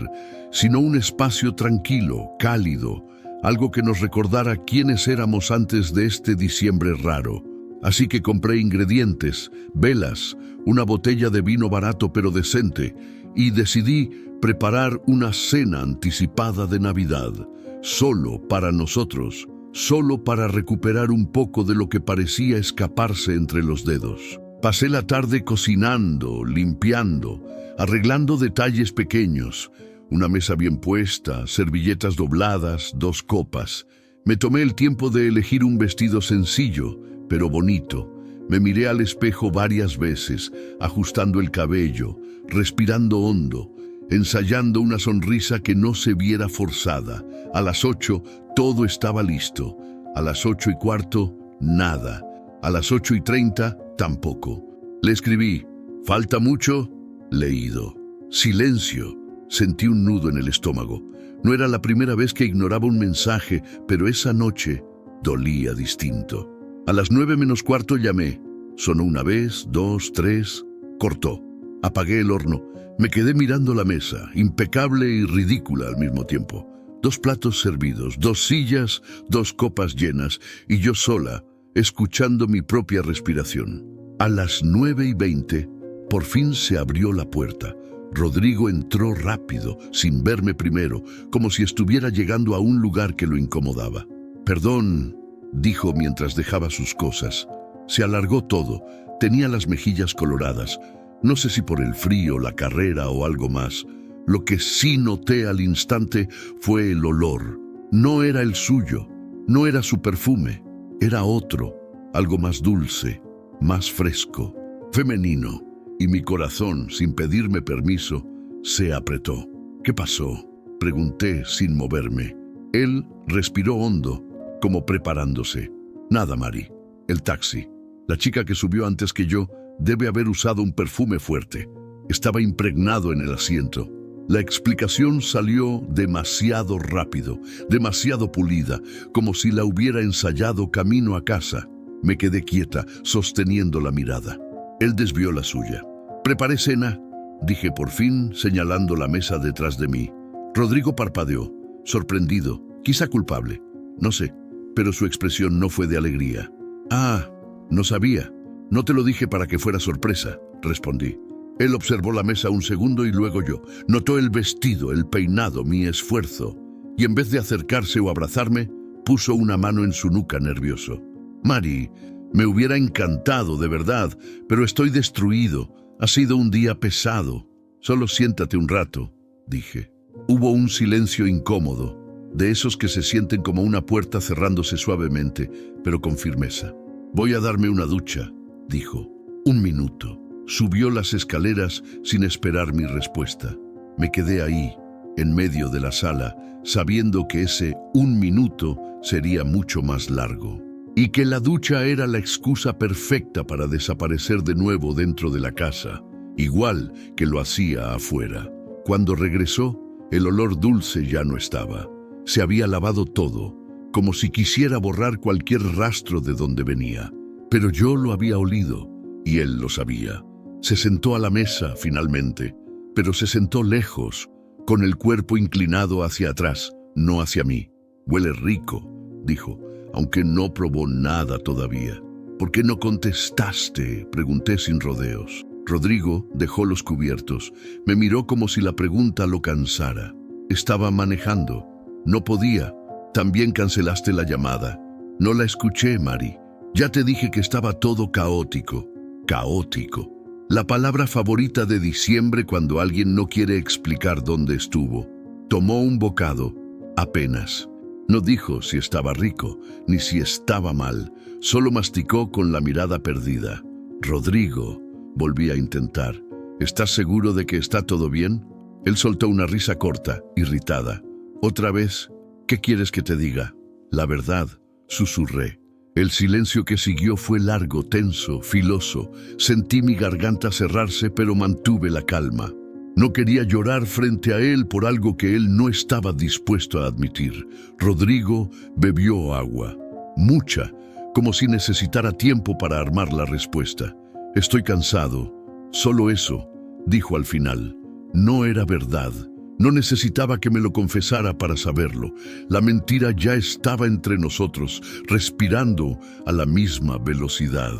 sino un espacio tranquilo, cálido, algo que nos recordara quiénes éramos antes de este diciembre raro. Así que compré ingredientes, velas, una botella de vino barato pero decente, y decidí preparar una cena anticipada de Navidad, solo para nosotros, solo para recuperar un poco de lo que parecía escaparse entre los dedos. Pasé la tarde cocinando, limpiando, arreglando detalles pequeños, una mesa bien puesta, servilletas dobladas, 2 copas. Me tomé el tiempo de elegir un vestido sencillo, pero bonito. Me miré al espejo varias veces, ajustando el cabello, respirando hondo, ensayando una sonrisa que no se viera forzada. A las 8 todo estaba listo. A las 8:15, nada. A las 8:30, tampoco. Le escribí: «¿Falta mucho?». Leído. Silencio. Sentí un nudo en el estómago. No era la primera vez que ignoraba un mensaje, pero esa noche dolía distinto. A las 9:15 llamé. Sonó una vez, 2, 3. Cortó. Apagué el horno. Me quedé mirando la mesa, impecable y ridícula al mismo tiempo. 2 platos servidos, 2 sillas, 2 copas llenas, y yo sola, escuchando mi propia respiración. A las 9:20, por fin se abrió la puerta. Rodrigo entró rápido, sin verme primero, como si estuviera llegando a un lugar que lo incomodaba. «Perdón», dijo mientras dejaba sus cosas. Se alargó todo, tenía las mejillas coloradas. No sé si por el frío, la carrera o algo más. Lo que sí noté al instante fue el olor. No era el suyo, no era su perfume, era otro, algo más dulce, más fresco, femenino. Y mi corazón, sin pedirme permiso, se apretó. «¿Qué pasó?», pregunté sin moverme. Él respiró hondo, como preparándose. «Nada, Mari. El taxi. La chica que subió antes que yo Debe haber usado un perfume fuerte. Estaba impregnado en el asiento. La explicación salió demasiado rápido, demasiado pulida, como si la hubiera ensayado camino a casa. Me quedé quieta, sosteniendo la mirada. Él desvió la suya. «Preparé cena», dije por fin, señalando la mesa detrás de mí. Rodrigo parpadeó, sorprendido, quizá culpable. No sé, pero su expresión no fue de alegría. «Ah, no sabía. No te lo dije para que fuera sorpresa», respondí. Él observó la mesa un segundo y luego yo. Notó el vestido, el peinado, mi esfuerzo. Y en vez de acercarse o abrazarme, puso una mano en su nuca nervioso. «Mari, me hubiera encantado, de verdad, pero estoy destruido. Ha sido un día pesado. Solo siéntate un rato», dije. Hubo un silencio incómodo, de esos que se sienten como una puerta cerrándose suavemente, pero con firmeza. «Voy a darme una ducha», dijo. 1 minuto. Subió las escaleras sin esperar mi respuesta. Me quedé ahí, en medio de la sala, sabiendo que ese 1 minuto sería mucho más largo. Y que la ducha era la excusa perfecta para desaparecer de nuevo dentro de la casa, igual que lo hacía afuera. Cuando regresó, el olor dulce ya no estaba. Se había lavado todo, como si quisiera borrar cualquier rastro de donde venía. Pero yo lo había olido, y él lo sabía. Se sentó a la mesa, finalmente, pero se sentó lejos, con el cuerpo inclinado hacia atrás, no hacia mí. «Huele rico», dijo, aunque no probó nada todavía. «¿Por qué no contestaste?», pregunté sin rodeos. Rodrigo dejó los cubiertos. Me miró como si la pregunta lo cansara. «Estaba manejando. No podía. También cancelaste la llamada». «No la escuché, Mari. Ya te dije que estaba todo caótico». «Caótico». La palabra favorita de diciembre cuando alguien no quiere explicar dónde estuvo. Tomó un bocado, apenas. No dijo si estaba rico, ni si estaba mal. Solo masticó con la mirada perdida. «Rodrigo», volví a intentar. «¿Estás seguro de que está todo bien?». Él soltó una risa corta, irritada. «¿Otra vez? ¿Qué quieres que te diga?». «La verdad», susurré. El silencio que siguió fue largo, tenso, filoso. Sentí mi garganta cerrarse, pero mantuve la calma. No quería llorar frente a él por algo que él no estaba dispuesto a admitir. Rodrigo bebió agua. Mucha, como si necesitara tiempo para armar la respuesta. «Estoy cansado. Solo eso», dijo al final. No era verdad. No necesitaba que me lo confesara para saberlo. La mentira ya estaba entre nosotros, respirando a la misma velocidad.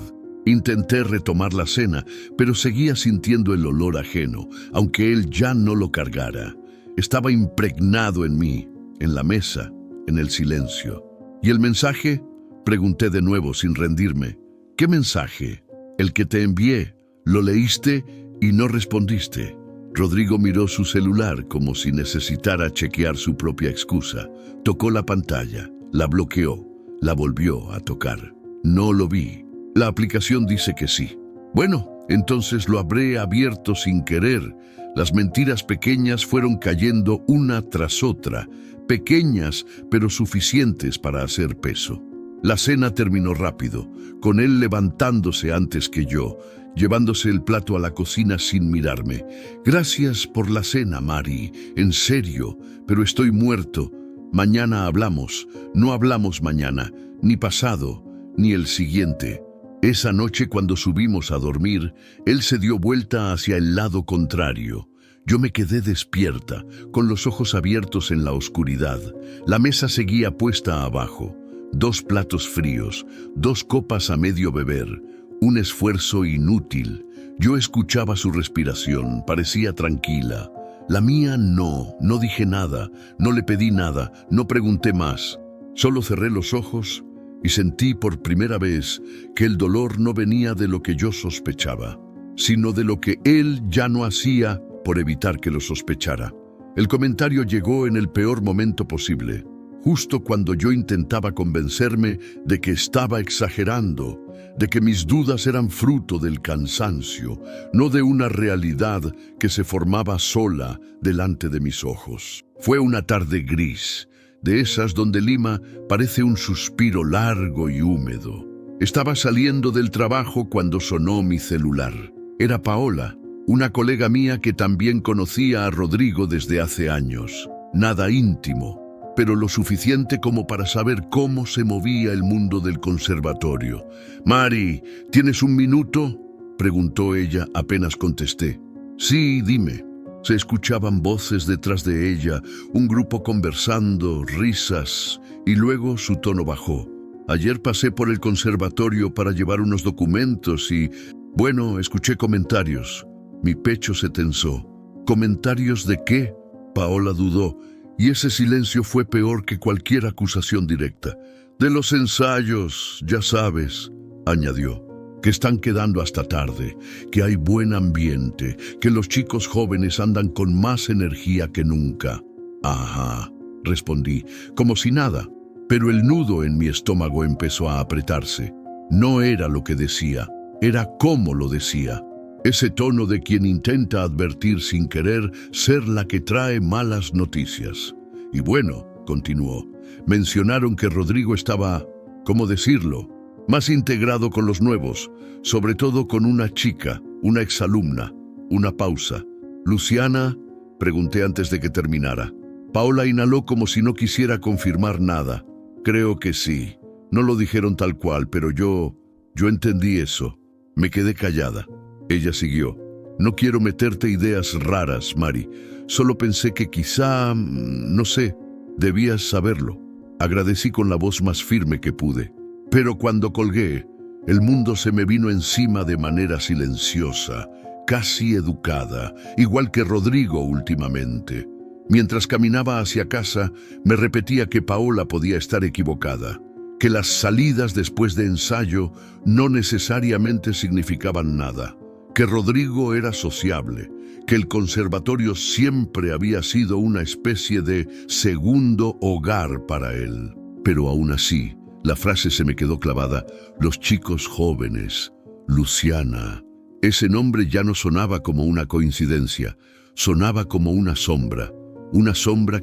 Intenté retomar la cena, pero seguía sintiendo el olor ajeno, aunque él ya no lo cargara. Estaba impregnado en mí, en la mesa, en el silencio. «¿Y el mensaje?», pregunté de nuevo sin rendirme. «¿Qué mensaje?». «El que te envié. Lo leíste y no respondiste». Rodrigo miró su celular como si necesitara chequear su propia excusa. Tocó la pantalla, la bloqueó, la volvió a tocar. «No lo vi. La aplicación dice que sí». «Bueno, entonces lo habré abierto sin querer». Las mentiras pequeñas fueron cayendo una tras otra, pequeñas pero suficientes para hacer peso. La cena terminó rápido, con él levantándose antes que yo, llevándose el plato a la cocina sin mirarme. «Gracias por la cena, Mari. En serio, pero estoy muerto. Mañana hablamos. No hablamos mañana, ni pasado, ni el siguiente». Esa noche, cuando subimos a dormir, él se dio vuelta hacia el lado contrario. Yo me quedé despierta, con los ojos abiertos en la oscuridad. La mesa seguía puesta abajo. 2 platos fríos, 2 copas a medio beber. Un esfuerzo inútil. Yo escuchaba su respiración, parecía tranquila. La mía no dije nada, no le pedí nada, no pregunté más. Solo cerré los ojos y sentí por primera vez que el dolor no venía de lo que yo sospechaba, sino de lo que él ya no hacía por evitar que lo sospechara. El comentario llegó en el peor momento posible, justo cuando yo intentaba convencerme de que estaba exagerando, de que mis dudas eran fruto del cansancio, no de una realidad que se formaba sola delante de mis ojos. Fue una tarde gris, de esas donde Lima parece un suspiro largo y húmedo. Estaba saliendo del trabajo cuando sonó mi celular. Era Paola, una colega mía que también conocía a Rodrigo desde hace años. Nada íntimo, pero lo suficiente como para saber cómo se movía el mundo del conservatorio. «Mari, ¿tienes un minuto?», preguntó ella apenas contesté. «Sí, dime». Se escuchaban voces detrás de ella, un grupo conversando, risas, y luego su tono bajó. «Ayer pasé por el conservatorio para llevar unos documentos y, bueno, escuché comentarios». Mi pecho se tensó. ¿Comentarios de qué?, Paola dudó, y ese silencio fue peor que cualquier acusación directa. «De los ensayos, ya sabes», añadió, «que están quedando hasta tarde, que hay buen ambiente, que los chicos jóvenes andan con más energía que nunca». «Ajá», respondí, como si nada, pero el nudo en mi estómago empezó a apretarse. No era lo que decía, era cómo lo decía. Ese tono de quien intenta advertir sin querer ser la que trae malas noticias. «Y bueno», continuó, «mencionaron que Rodrigo estaba, ¿cómo decirlo?, más integrado con los nuevos, sobre todo con una chica, una exalumna». Una pausa. «¿Luciana?», pregunté antes de que terminara. Paola inhaló como si no quisiera confirmar nada. «Creo que sí. No lo dijeron tal cual, pero yo entendí eso». Me quedé callada. Ella siguió. «No quiero meterte ideas raras, Mari. Solo pensé que quizá, no sé, debías saberlo». Agradecí con la voz más firme que pude. Pero cuando colgué, el mundo se me vino encima de manera silenciosa, casi educada, igual que Rodrigo últimamente. Mientras caminaba hacia casa, me repetía que Paola podía estar equivocada, que las salidas después de ensayo no necesariamente significaban nada, que Rodrigo era sociable, que el conservatorio siempre había sido una especie de segundo hogar para él. Pero aún así, la frase se me quedó clavada. Los chicos jóvenes, Luciana. Ese nombre ya no sonaba como una coincidencia, sonaba como una sombra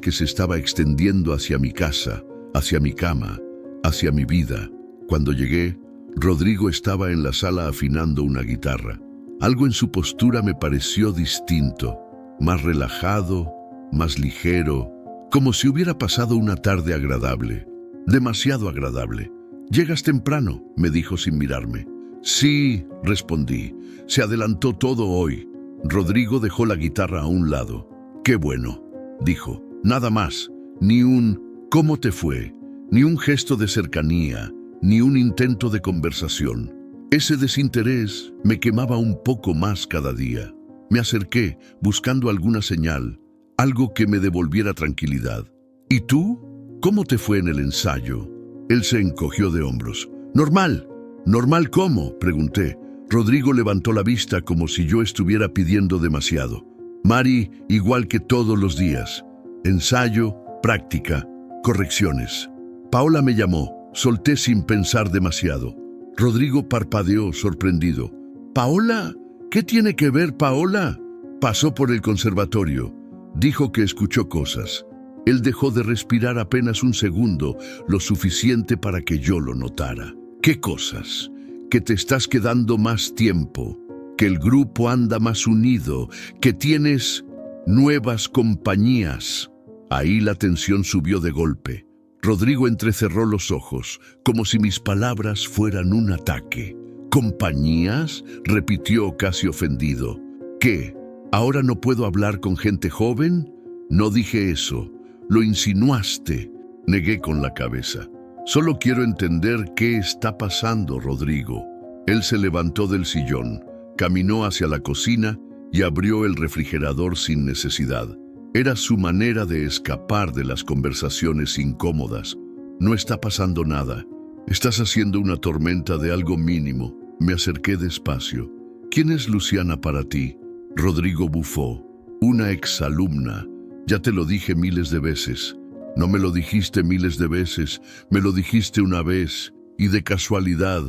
que se estaba extendiendo hacia mi casa, hacia mi cama, hacia mi vida. Cuando llegué, Rodrigo estaba en la sala afinando una guitarra. Algo en su postura me pareció distinto, más relajado, más ligero, como si hubiera pasado una tarde agradable. Demasiado agradable. «¿Llegas temprano?», me dijo sin mirarme. «Sí», respondí. «Se adelantó todo hoy». Rodrigo dejó la guitarra a un lado. «Qué bueno», dijo. «Nada más. Ni un «¿cómo te fue?», ni un gesto de cercanía, ni un intento de conversación». Ese desinterés me quemaba un poco más cada día. Me acerqué, buscando alguna señal, algo que me devolviera tranquilidad. «¿Y tú? ¿Cómo te fue en el ensayo?». Él se encogió de hombros. «Normal». «¿Normal cómo?», pregunté. Rodrigo levantó la vista como si yo estuviera pidiendo demasiado. «Mari, igual que todos los días. Ensayo, práctica, correcciones». Paola me llamó. Solté sin pensar demasiado. Rodrigo parpadeó sorprendido. «¿Paola? ¿Qué tiene que ver Paola?». «Pasó por el conservatorio. Dijo que escuchó cosas». Él dejó de respirar apenas un segundo, lo suficiente para que yo lo notara. «¿Qué cosas?». «Que te estás quedando más tiempo, que el grupo anda más unido, que tienes nuevas compañías». Ahí la tensión subió de golpe. Rodrigo entrecerró los ojos, como si mis palabras fueran un ataque. «¿Compañías?», repitió casi ofendido. «¿Qué? ¿Ahora no puedo hablar con gente joven?». «No dije eso. Lo insinuaste», negué con la cabeza. «Solo quiero entender qué está pasando, Rodrigo». Él se levantó del sillón, caminó hacia la cocina y abrió el refrigerador sin necesidad. Era su manera de escapar de las conversaciones incómodas. «No está pasando nada. Estás haciendo una tormenta de algo mínimo». Me acerqué despacio. «¿Quién es Luciana para ti?». Rodrigo bufó. «Una exalumna. Ya te lo dije miles de veces». «No me lo dijiste miles de veces, me lo dijiste una vez, y de casualidad».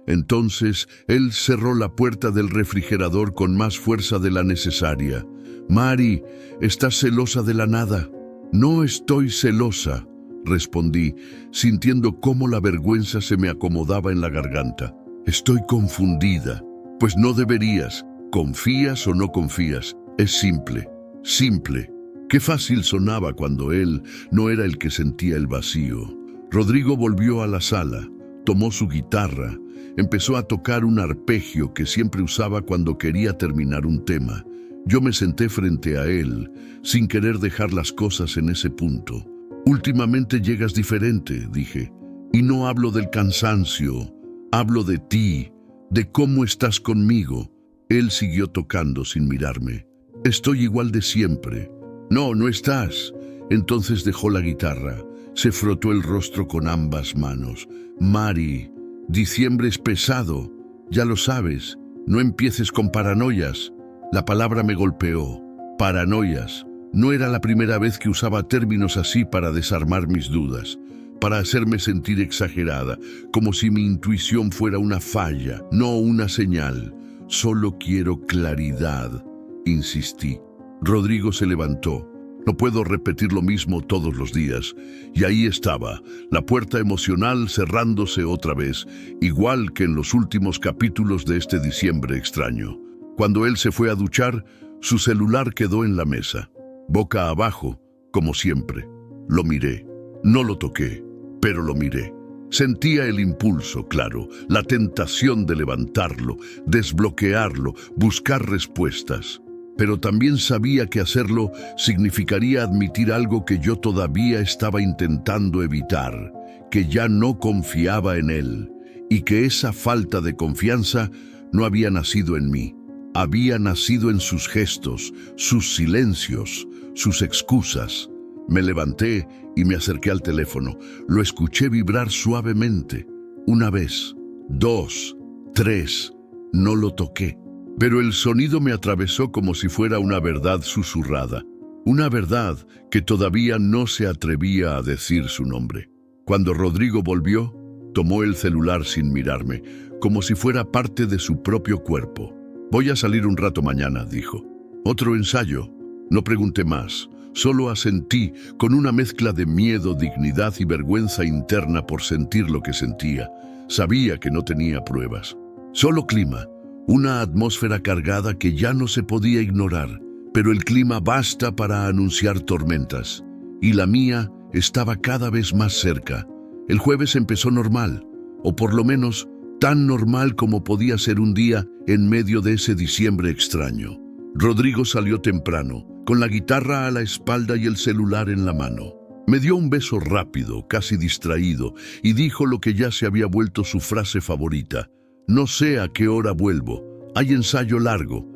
Entonces él cerró la puerta del refrigerador con más fuerza de la necesaria. «Mari, estás celosa de la nada». «No estoy celosa», respondí, sintiendo cómo la vergüenza se me acomodaba en la garganta. Estoy confundida. Pues no deberías. ¿Confías o no confías? Es simple, simple. Qué fácil sonaba cuando él no era el que sentía el vacío. Rodrigo volvió a la sala, tomó su guitarra, empezó a tocar un arpegio que siempre usaba cuando quería terminar un tema. Yo me senté frente a él, sin querer dejar las cosas en ese punto. Últimamente llegas diferente, dije, y no hablo del cansancio, hablo de ti, de cómo estás conmigo. Él siguió tocando sin mirarme. Estoy igual de siempre. No, no estás. Entonces dejó la guitarra, se frotó el rostro con ambas manos. Mari, diciembre es pesado, ya lo sabes, no empieces con paranoias. La palabra me golpeó. Paranoias. No era la primera vez que usaba términos así para desarmar mis dudas, para hacerme sentir exagerada, como si mi intuición fuera una falla, no una señal. Solo quiero claridad, insistí. Rodrigo se levantó. No puedo repetir lo mismo todos los días. Y ahí estaba, la puerta emocional cerrándose otra vez, igual que en los últimos capítulos de este diciembre extraño. Cuando él se fue a duchar, su celular quedó en la mesa, boca abajo, como siempre. Lo miré. No lo toqué, pero lo miré. Sentía el impulso, claro, la tentación de levantarlo, desbloquearlo, buscar respuestas. Pero también sabía que hacerlo significaría admitir algo que yo todavía estaba intentando evitar, que ya no confiaba en él, y que esa falta de confianza no había nacido en mí, había nacido en sus gestos, sus silencios, sus excusas. Me levanté y me acerqué al teléfono. Lo escuché vibrar suavemente. Una vez, dos, tres. No lo toqué. Pero el sonido me atravesó como si fuera una verdad susurrada. Una verdad que todavía no se atrevía a decir su nombre. Cuando Rodrigo volvió, tomó el celular sin mirarme, como si fuera parte de su propio cuerpo. Voy a salir un rato mañana, dijo. ¿Otro ensayo? No pregunté más. Solo asentí con una mezcla de miedo, dignidad y vergüenza interna por sentir lo que sentía. Sabía que no tenía pruebas. Solo clima, una atmósfera cargada que ya no se podía ignorar. Pero el clima basta para anunciar tormentas. Y la mía estaba cada vez más cerca. El jueves empezó normal, o por lo menos tan normal como podía ser un día en medio de ese diciembre extraño. Rodrigo salió temprano, con la guitarra a la espalda y el celular en la mano. Me dio un beso rápido, casi distraído, y dijo lo que ya se había vuelto su frase favorita. No sé a qué hora vuelvo. Hay ensayo largo,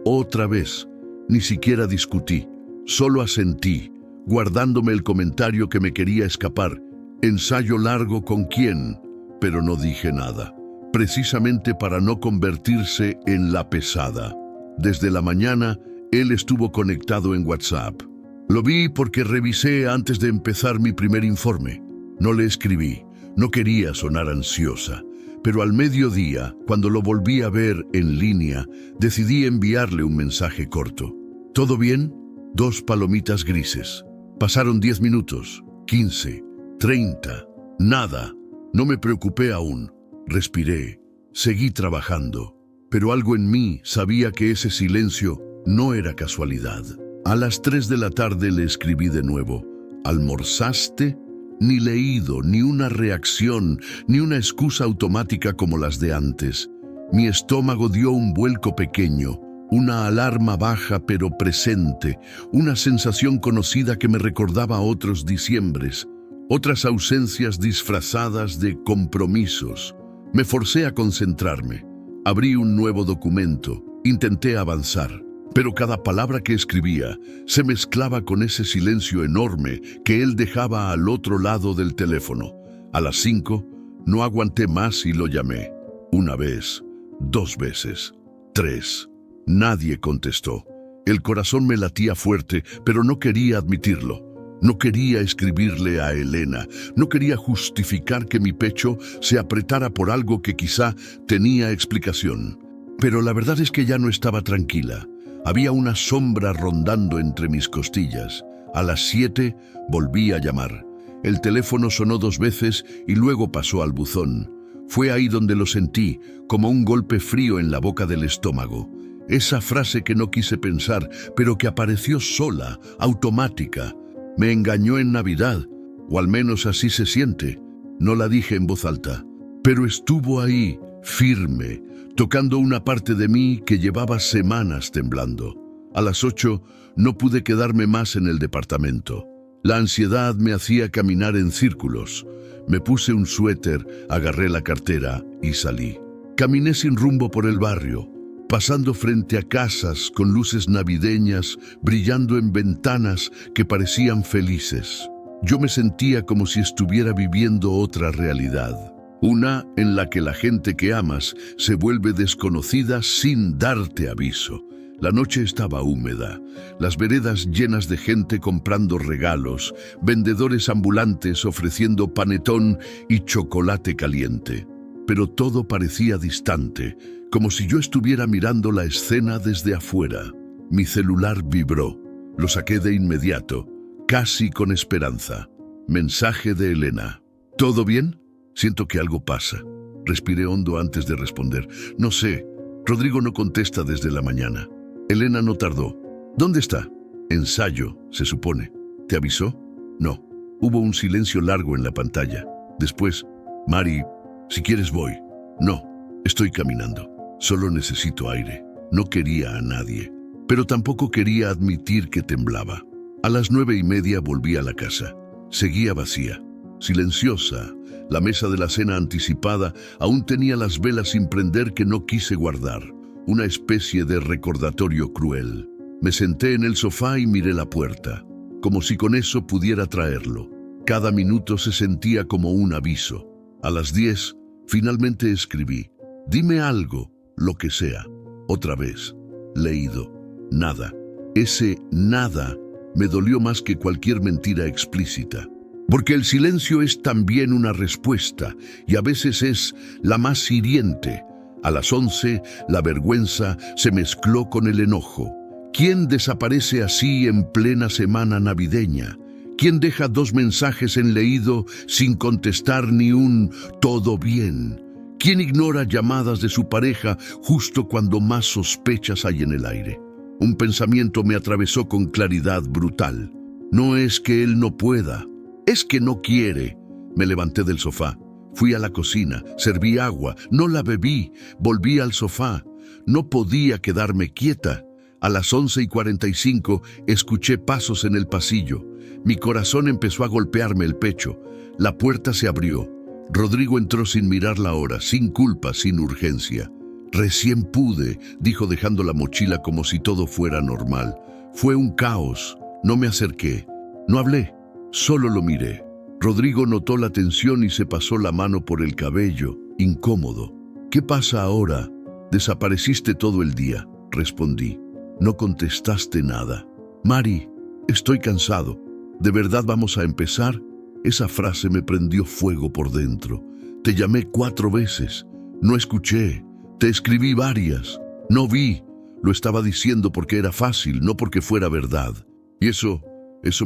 otra vez. Ni siquiera discutí, solo asentí, guardándome el comentario que me quería escapar. ¿Ensayo largo con quién? Pero no dije nada, precisamente para no convertirse en la pesada. Desde la mañana, él estuvo conectado en WhatsApp. Lo vi porque revisé antes de empezar mi primer informe. No le escribí, no quería sonar ansiosa, pero al mediodía, cuando lo volví a ver en línea, decidí enviarle un mensaje corto. ¿Todo bien? 2 palomitas grises. Pasaron 10 minutos, 15, 30, nada. No me preocupé aún. Respiré, seguí trabajando, pero algo en mí sabía que ese silencio no era casualidad. A las 3 de la tarde le escribí de nuevo. ¿Almorzaste? Ni leído, ni una reacción, ni una excusa automática como las de antes. Mi estómago dio un vuelco pequeño, una alarma baja pero presente, una sensación conocida que me recordaba otros diciembres, otras ausencias disfrazadas de compromisos. Me forcé a concentrarme. Abrí un nuevo documento, intenté avanzar. Pero cada palabra que escribía se mezclaba con ese silencio enorme que él dejaba al otro lado del teléfono. A las 5 no aguanté más y lo llamé. 1 vez, 2 veces, 3. Nadie contestó. El corazón me latía fuerte, pero no quería admitirlo. No quería escribirle a Elena. No quería justificar que mi pecho se apretara por algo que quizá tenía explicación. Pero la verdad es que ya no estaba tranquila. Había una sombra rondando entre mis costillas, A las 7 volví a llamar. El teléfono sonó 2 veces y luego pasó al buzón. Fue ahí donde lo sentí, como un golpe frío en la boca del estómago. Esa frase que no quise pensar, pero que apareció sola, automática. Me engañó en Navidad, o al menos así se siente. No la dije en voz alta, pero estuvo ahí, firme, tocando una parte de mí que llevaba semanas temblando. A las 8 no pude quedarme más en el departamento. La ansiedad me hacía caminar en círculos. Me puse un suéter, agarré la cartera y salí. Caminé sin rumbo por el barrio, pasando frente a casas con luces navideñas brillando en ventanas que parecían felices. Yo me sentía como si estuviera viviendo otra realidad. Una en la que la gente que amas se vuelve desconocida sin darte aviso. La noche estaba húmeda, las veredas llenas de gente comprando regalos, vendedores ambulantes ofreciendo panetón y chocolate caliente. Pero todo parecía distante, como si yo estuviera mirando la escena desde afuera. Mi celular vibró. Lo saqué de inmediato, casi con esperanza. Mensaje de Elena. ¿Todo bien? Siento que algo pasa. Respiré hondo antes de responder. No sé. Rodrigo no contesta desde la mañana. Elena no tardó. ¿Dónde está? Ensayo, se supone. ¿Te avisó? No. Hubo un silencio largo en la pantalla. Después, Mari, si quieres voy. No, estoy caminando. Solo necesito aire. No quería a nadie, pero tampoco quería admitir que temblaba. A las 9:30 volví a la casa. Seguía vacía, silenciosa. La mesa de la cena anticipada aún tenía las velas sin prender que no quise guardar. Una especie de recordatorio cruel. Me senté en el sofá y miré la puerta, como si con eso pudiera traerlo. Cada minuto se sentía como un aviso. A las 10, finalmente escribí. Dime algo, lo que sea. Otra vez. Leído. Nada. Ese nada me dolió más que cualquier mentira explícita. Porque el silencio es también una respuesta, y a veces es la más hiriente. A las 11, la vergüenza se mezcló con el enojo. ¿Quién desaparece así en plena semana navideña? ¿Quién deja 2 mensajes en leído sin contestar ni un «todo bien»? ¿Quién ignora llamadas de su pareja justo cuando más sospechas hay en el aire? Un pensamiento me atravesó con claridad brutal. No es que él no pueda, es que no quiere. Me levanté del sofá. Fui a la cocina, serví agua, no la bebí, volví al sofá. No podía quedarme quieta. A las 11:45 escuché pasos en el pasillo. Mi corazón empezó a golpearme el pecho. La puerta se abrió. Rodrigo entró sin mirar la hora, sin culpa, sin urgencia. Recién pude, dijo dejando la mochila como si todo fuera normal. Fue un caos. No me acerqué. No hablé. Solo lo miré. Rodrigo notó la tensión y se pasó la mano por el cabello, incómodo. ¿Qué pasa ahora? Desapareciste todo el día, respondí. No contestaste nada. Mari, estoy cansado. ¿De verdad vamos a empezar? Esa frase me prendió fuego por dentro. Te llamé 4 veces. No escuché. Te escribí varias. No vi. Lo estaba diciendo porque era fácil, no porque fuera verdad. Y eso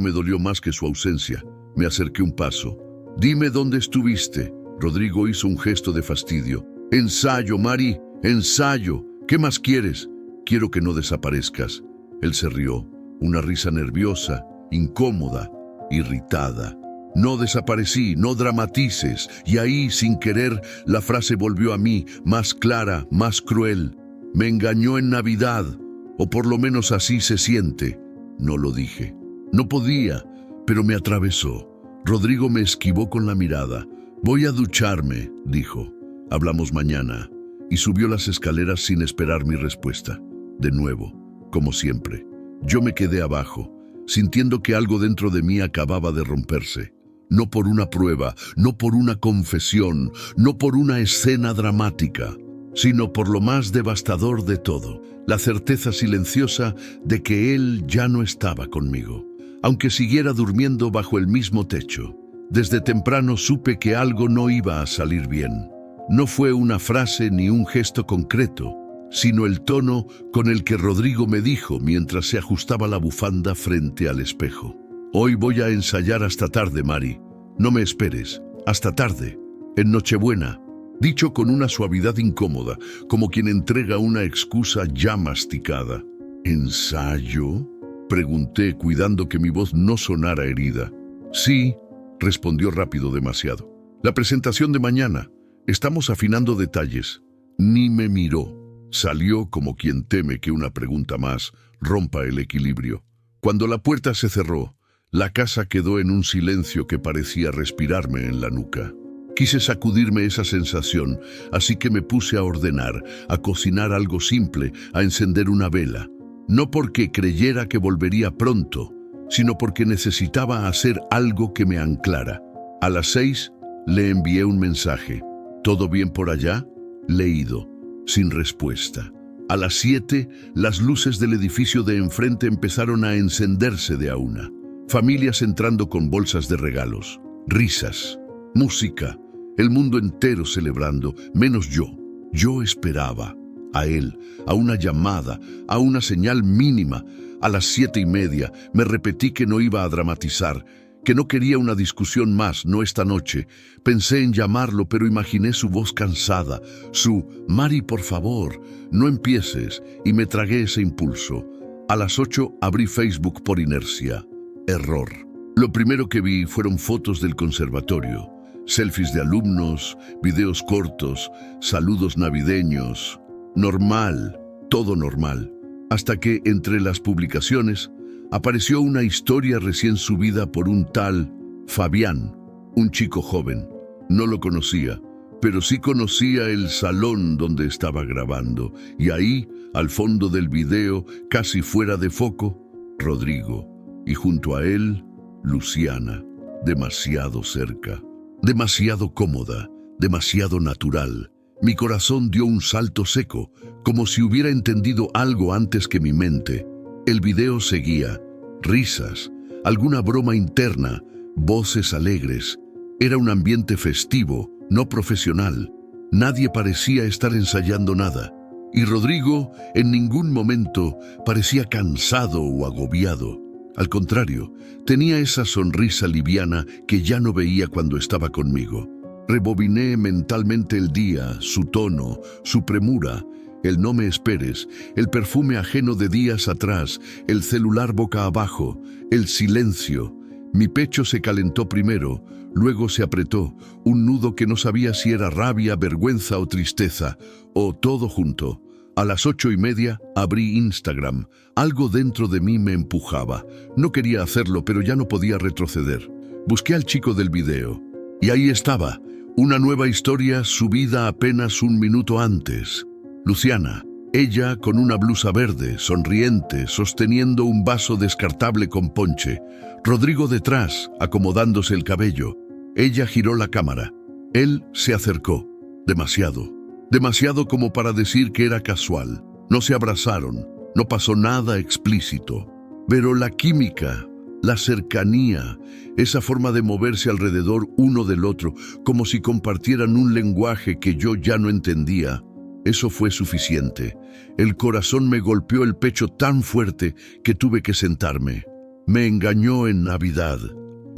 me dolió más que su ausencia. Me acerqué un paso. Dime dónde estuviste. Rodrigo hizo un gesto de fastidio. Ensayo, Mari, ensayo. ¿Qué más quieres? Quiero que no desaparezcas. Él se rió. Una risa nerviosa, incómoda, irritada. No desaparecí, no dramatices. Y ahí, sin querer, la frase volvió a mí, más clara, más cruel. Me engañó en Navidad, o por lo menos así se siente. No lo dije. No podía, pero me atravesó. Rodrigo me esquivó con la mirada. Voy a ducharme, dijo. Hablamos mañana. Y subió las escaleras sin esperar mi respuesta. De nuevo, como siempre. Yo me quedé abajo, sintiendo que algo dentro de mí acababa de romperse. No por una prueba, no por una confesión, no por una escena dramática, sino por lo más devastador de todo, la certeza silenciosa de que él ya no estaba conmigo. Aunque siguiera durmiendo bajo el mismo techo. Desde temprano supe que algo no iba a salir bien. No fue una frase ni un gesto concreto, sino el tono con el que Rodrigo me dijo mientras se ajustaba la bufanda frente al espejo. Hoy voy a ensayar hasta tarde, Mari. No me esperes. Hasta tarde. En Nochebuena. Dicho con una suavidad incómoda, como quien entrega una excusa ya masticada. ¿Ensayo?, pregunté, cuidando que mi voz no sonara herida. Sí, respondió rápido demasiado. La presentación de mañana. Estamos afinando detalles. Ni me miró. Salió como quien teme que una pregunta más rompa el equilibrio. Cuando la puerta se cerró, la casa quedó en un silencio que parecía respirarme en la nuca. Quise sacudirme esa sensación, así que me puse a ordenar, a cocinar algo simple, a encender una vela. No porque creyera que volvería pronto, sino porque necesitaba hacer algo que me anclara. A las 6 le envié un mensaje. ¿Todo bien por allá? Leído, sin respuesta. A las 7, las luces del edificio de enfrente empezaron a encenderse de a una. Familias entrando con bolsas de regalos, risas, música, el mundo entero celebrando, menos yo. Yo esperaba a él, a una llamada, a una señal mínima. A las 7:30 me repetí que no iba a dramatizar, que no quería una discusión más, no esta noche. Pensé en llamarlo, pero imaginé su voz cansada, su «Mari, por favor, no empieces», y me tragué ese impulso. A las 8 abrí Facebook por inercia. Error. Lo primero que vi fueron fotos del conservatorio, selfies de alumnos, videos cortos, saludos navideños. Normal, todo normal. Hasta que, entre las publicaciones, apareció una historia recién subida por un tal Fabián, un chico joven. No lo conocía, pero sí conocía el salón donde estaba grabando. Y ahí, al fondo del video, casi fuera de foco, Rodrigo. Y junto a él, Luciana, demasiado cerca, demasiado cómoda, demasiado natural. Mi corazón dio un salto seco, como si hubiera entendido algo antes que mi mente. El video seguía, risas, alguna broma interna, voces alegres. Era un ambiente festivo, no profesional. Nadie parecía estar ensayando nada. Y Rodrigo en ningún momento parecía cansado o agobiado. Al contrario, tenía esa sonrisa liviana que ya no veía cuando estaba conmigo. Rebobiné mentalmente el día, su tono, su premura, el no me esperes, el perfume ajeno de días atrás, el celular boca abajo, el silencio. Mi pecho se calentó primero, luego se apretó, un nudo que no sabía si era rabia, vergüenza o tristeza, o todo junto. A las 8:30 abrí Instagram. Algo dentro de mí me empujaba. No quería hacerlo, pero ya no podía retroceder. Busqué al chico del video. Y ahí estaba, una nueva historia subida apenas un minuto antes. Luciana, ella con una blusa verde, sonriente, sosteniendo un vaso descartable con ponche. Rodrigo detrás, acomodándose el cabello. Ella giró la cámara. Él se acercó. Demasiado. Demasiado como para decir que era casual. No se abrazaron, no pasó nada explícito. Pero la química, la cercanía, esa forma de moverse alrededor uno del otro, como si compartieran un lenguaje que yo ya no entendía, eso fue suficiente. El corazón me golpeó el pecho tan fuerte que tuve que sentarme. Me engañó en Navidad.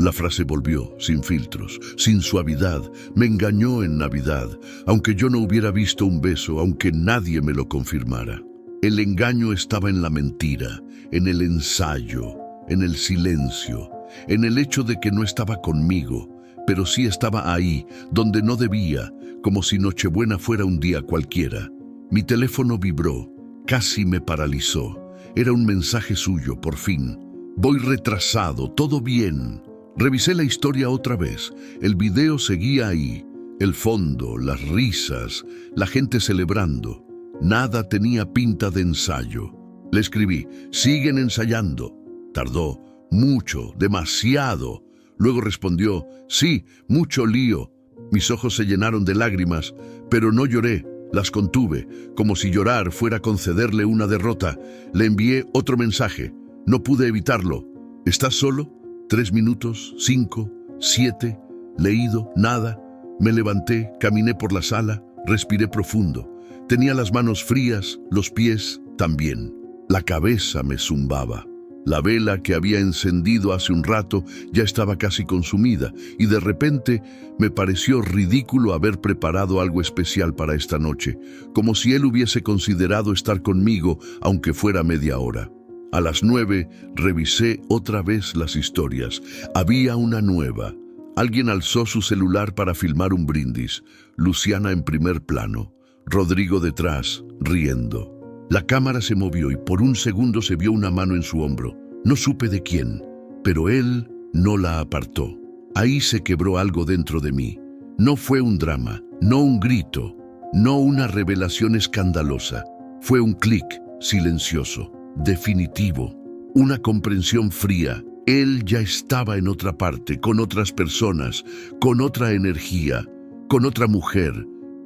La frase volvió, sin filtros, sin suavidad. Me engañó en Navidad, aunque yo no hubiera visto un beso, aunque nadie me lo confirmara. El engaño estaba en la mentira, en el ensayo, en el silencio, en el hecho de que no estaba conmigo, pero sí estaba ahí, donde no debía, como si Nochebuena fuera un día cualquiera. Mi teléfono vibró, casi me paralizó. Era un mensaje suyo, por fin. Voy retrasado, todo bien. Revisé la historia otra vez. El video seguía ahí. El fondo, las risas, la gente celebrando. Nada tenía pinta de ensayo. Le escribí, siguen ensayando. Tardó, mucho, demasiado. Luego respondió, sí, mucho lío. Mis ojos se llenaron de lágrimas, pero no lloré, las contuve, como si llorar fuera concederle una derrota. Le envié otro mensaje. No pude evitarlo. ¿Estás solo? 3 minutos, 5, 7, leído, nada. Me levanté, caminé por la sala, respiré profundo. Tenía las manos frías, los pies también. La cabeza me zumbaba. La vela que había encendido hace un rato ya estaba casi consumida y de repente me pareció ridículo haber preparado algo especial para esta noche, como si él hubiese considerado estar conmigo aunque fuera media hora. A las 9 revisé otra vez las historias. Había una nueva. Alguien alzó su celular para filmar un brindis. Luciana en primer plano. Rodrigo detrás, riendo. La cámara se movió y por un segundo se vio una mano en su hombro. No supe de quién, pero él no la apartó. Ahí se quebró algo dentro de mí. No fue un drama, no un grito, no una revelación escandalosa. Fue un clic silencioso, definitivo, una comprensión fría. Él ya estaba en otra parte, con otras personas, con otra energía, con otra mujer,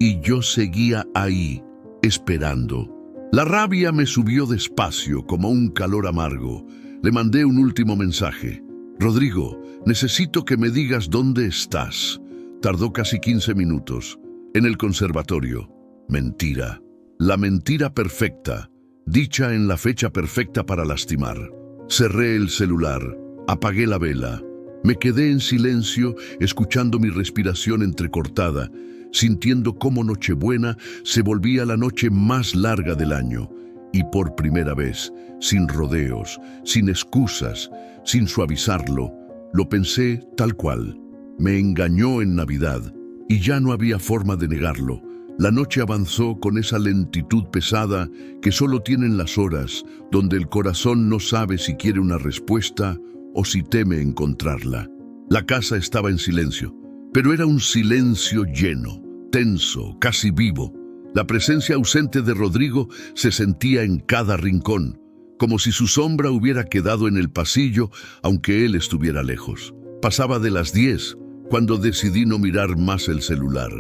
y yo seguía ahí, esperando. La rabia me subió despacio como un calor amargo. Le mandé un último mensaje. Rodrigo, necesito que me digas dónde estás. Tardó casi 15 minutos. En el conservatorio. Mentira. La mentira perfecta, dicha en la fecha perfecta para lastimar. Cerré el celular. Apagué la vela. Me quedé en silencio, escuchando mi respiración entrecortada, sintiendo cómo Nochebuena se volvía la noche más larga del año. Y por primera vez, sin rodeos, sin excusas, sin suavizarlo, lo pensé tal cual. Me engañó en Navidad, y ya no había forma de negarlo. La noche avanzó con esa lentitud pesada que solo tienen las horas, donde el corazón no sabe si quiere una respuesta o si teme encontrarla. La casa estaba en silencio, pero era un silencio lleno, tenso, casi vivo. La presencia ausente de Rodrigo se sentía en cada rincón, como si su sombra hubiera quedado en el pasillo, aunque él estuviera lejos. Pasaba de las 10, cuando decidí no mirar más el celular.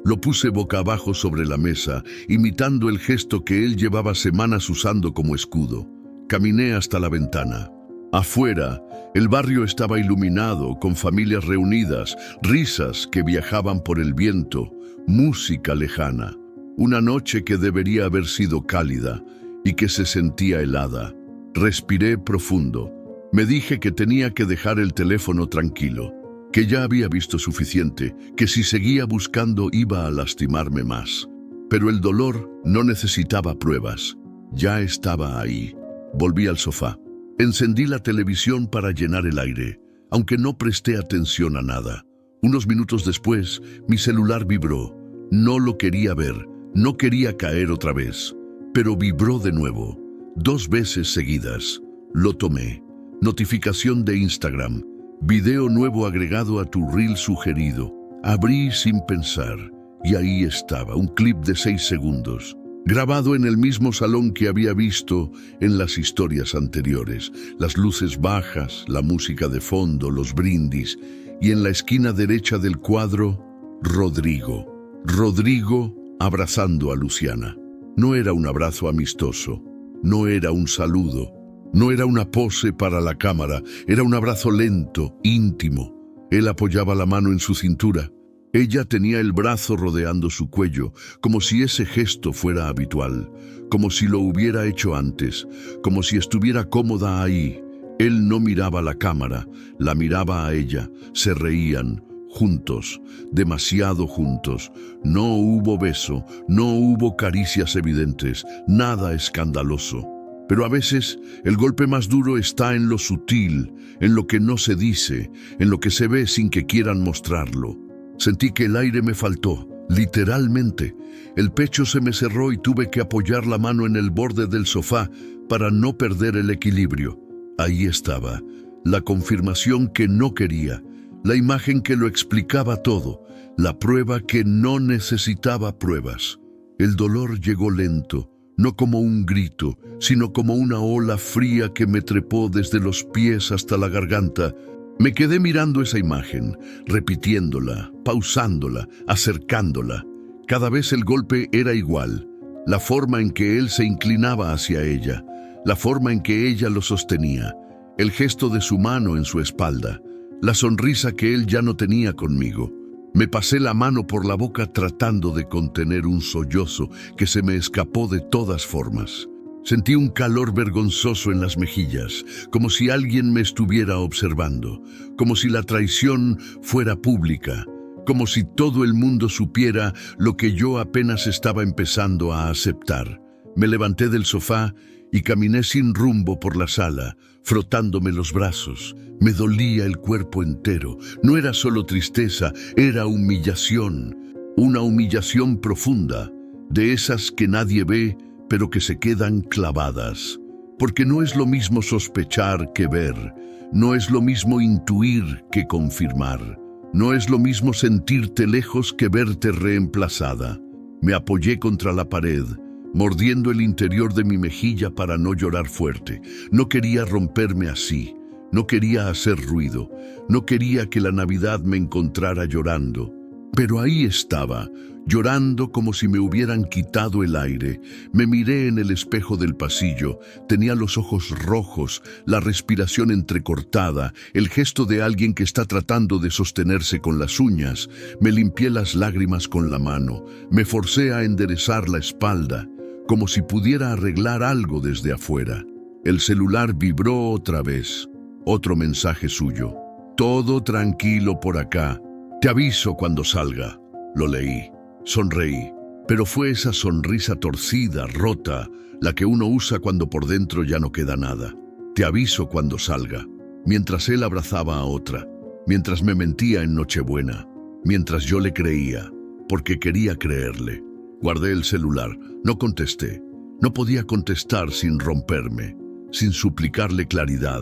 Lo puse boca abajo sobre la mesa, imitando el gesto que él llevaba semanas usando como escudo. Caminé hasta la ventana. Afuera, el barrio estaba iluminado, con familias reunidas, risas que viajaban por el viento, música lejana. Una noche que debería haber sido cálida y que se sentía helada. Respiré profundo. Me dije que tenía que dejar el teléfono tranquilo, que ya había visto suficiente, que si seguía buscando iba a lastimarme más. Pero el dolor no necesitaba pruebas. Ya estaba ahí. Volví al sofá. Encendí la televisión para llenar el aire, aunque no presté atención a nada. Unos minutos después, mi celular vibró. No lo quería ver, no quería caer otra vez, pero vibró de nuevo, 2 veces seguidas. Lo tomé. Notificación de Instagram. Video nuevo agregado a tu reel sugerido. Abrí sin pensar, y ahí estaba, un clip de 6 segundos. Grabado en el mismo salón que había visto en las historias anteriores. Las luces bajas, la música de fondo, los brindis, y en la esquina derecha del cuadro, Rodrigo. Rodrigo abrazando a Luciana. No era un abrazo amistoso, no era un saludo, no era una pose para la cámara, era un abrazo lento, íntimo. Él apoyaba la mano en su cintura. Ella tenía el brazo rodeando su cuello, como si ese gesto fuera habitual, como si lo hubiera hecho antes, como si estuviera cómoda ahí. Él no miraba la cámara, la miraba a ella. Se reían, juntos, demasiado juntos. No hubo beso, no hubo caricias evidentes, nada escandaloso. Pero a veces el golpe más duro está en lo sutil, en lo que no se dice, en lo que se ve sin que quieran mostrarlo. Sentí que el aire me faltó, literalmente. El pecho se me cerró y tuve que apoyar la mano en el borde del sofá para no perder el equilibrio. Ahí estaba, la confirmación que no quería, la imagen que lo explicaba todo, la prueba que no necesitaba pruebas. El dolor llegó lento, no como un grito, sino como una ola fría que me trepó desde los pies hasta la garganta. Me quedé mirando esa imagen, repitiéndola, pausándola, acercándola. Cada vez el golpe era igual. La forma en que él se inclinaba hacia ella, la forma en que ella lo sostenía, el gesto de su mano en su espalda, la sonrisa que él ya no tenía conmigo. Me pasé la mano por la boca tratando de contener un sollozo que se me escapó de todas formas. Sentí un calor vergonzoso en las mejillas, como si alguien me estuviera observando, como si la traición fuera pública, como si todo el mundo supiera lo que yo apenas estaba empezando a aceptar. Me levanté del sofá y caminé sin rumbo por la sala, frotándome los brazos. Me dolía el cuerpo entero. No era solo tristeza, era humillación. Una humillación profunda, de esas que nadie ve, pero que se quedan clavadas. Porque no es lo mismo sospechar que ver. No es lo mismo intuir que confirmar. No es lo mismo sentirte lejos que verte reemplazada. Me apoyé contra la pared, mordiendo el interior de mi mejilla para no llorar fuerte. No quería romperme así. No quería hacer ruido. No quería que la Navidad me encontrara llorando. Pero ahí estaba, llorando como si me hubieran quitado el aire. Me miré en el espejo del pasillo. Tenía los ojos rojos, la respiración entrecortada, el gesto de alguien que está tratando de sostenerse con las uñas. Me limpié las lágrimas con la mano. Me forcé a enderezar la espalda, como si pudiera arreglar algo desde afuera. El celular vibró otra vez. Otro mensaje suyo. Todo tranquilo por acá. Te aviso cuando salga. Lo leí. Sonreí. Pero fue esa sonrisa torcida, rota, la que uno usa cuando por dentro ya no queda nada. Te aviso cuando salga. Mientras él abrazaba a otra. Mientras me mentía en Nochebuena. Mientras yo le creía. Porque quería creerle. Guardé el celular. No contesté. No podía contestar sin romperme. Sin suplicarle claridad.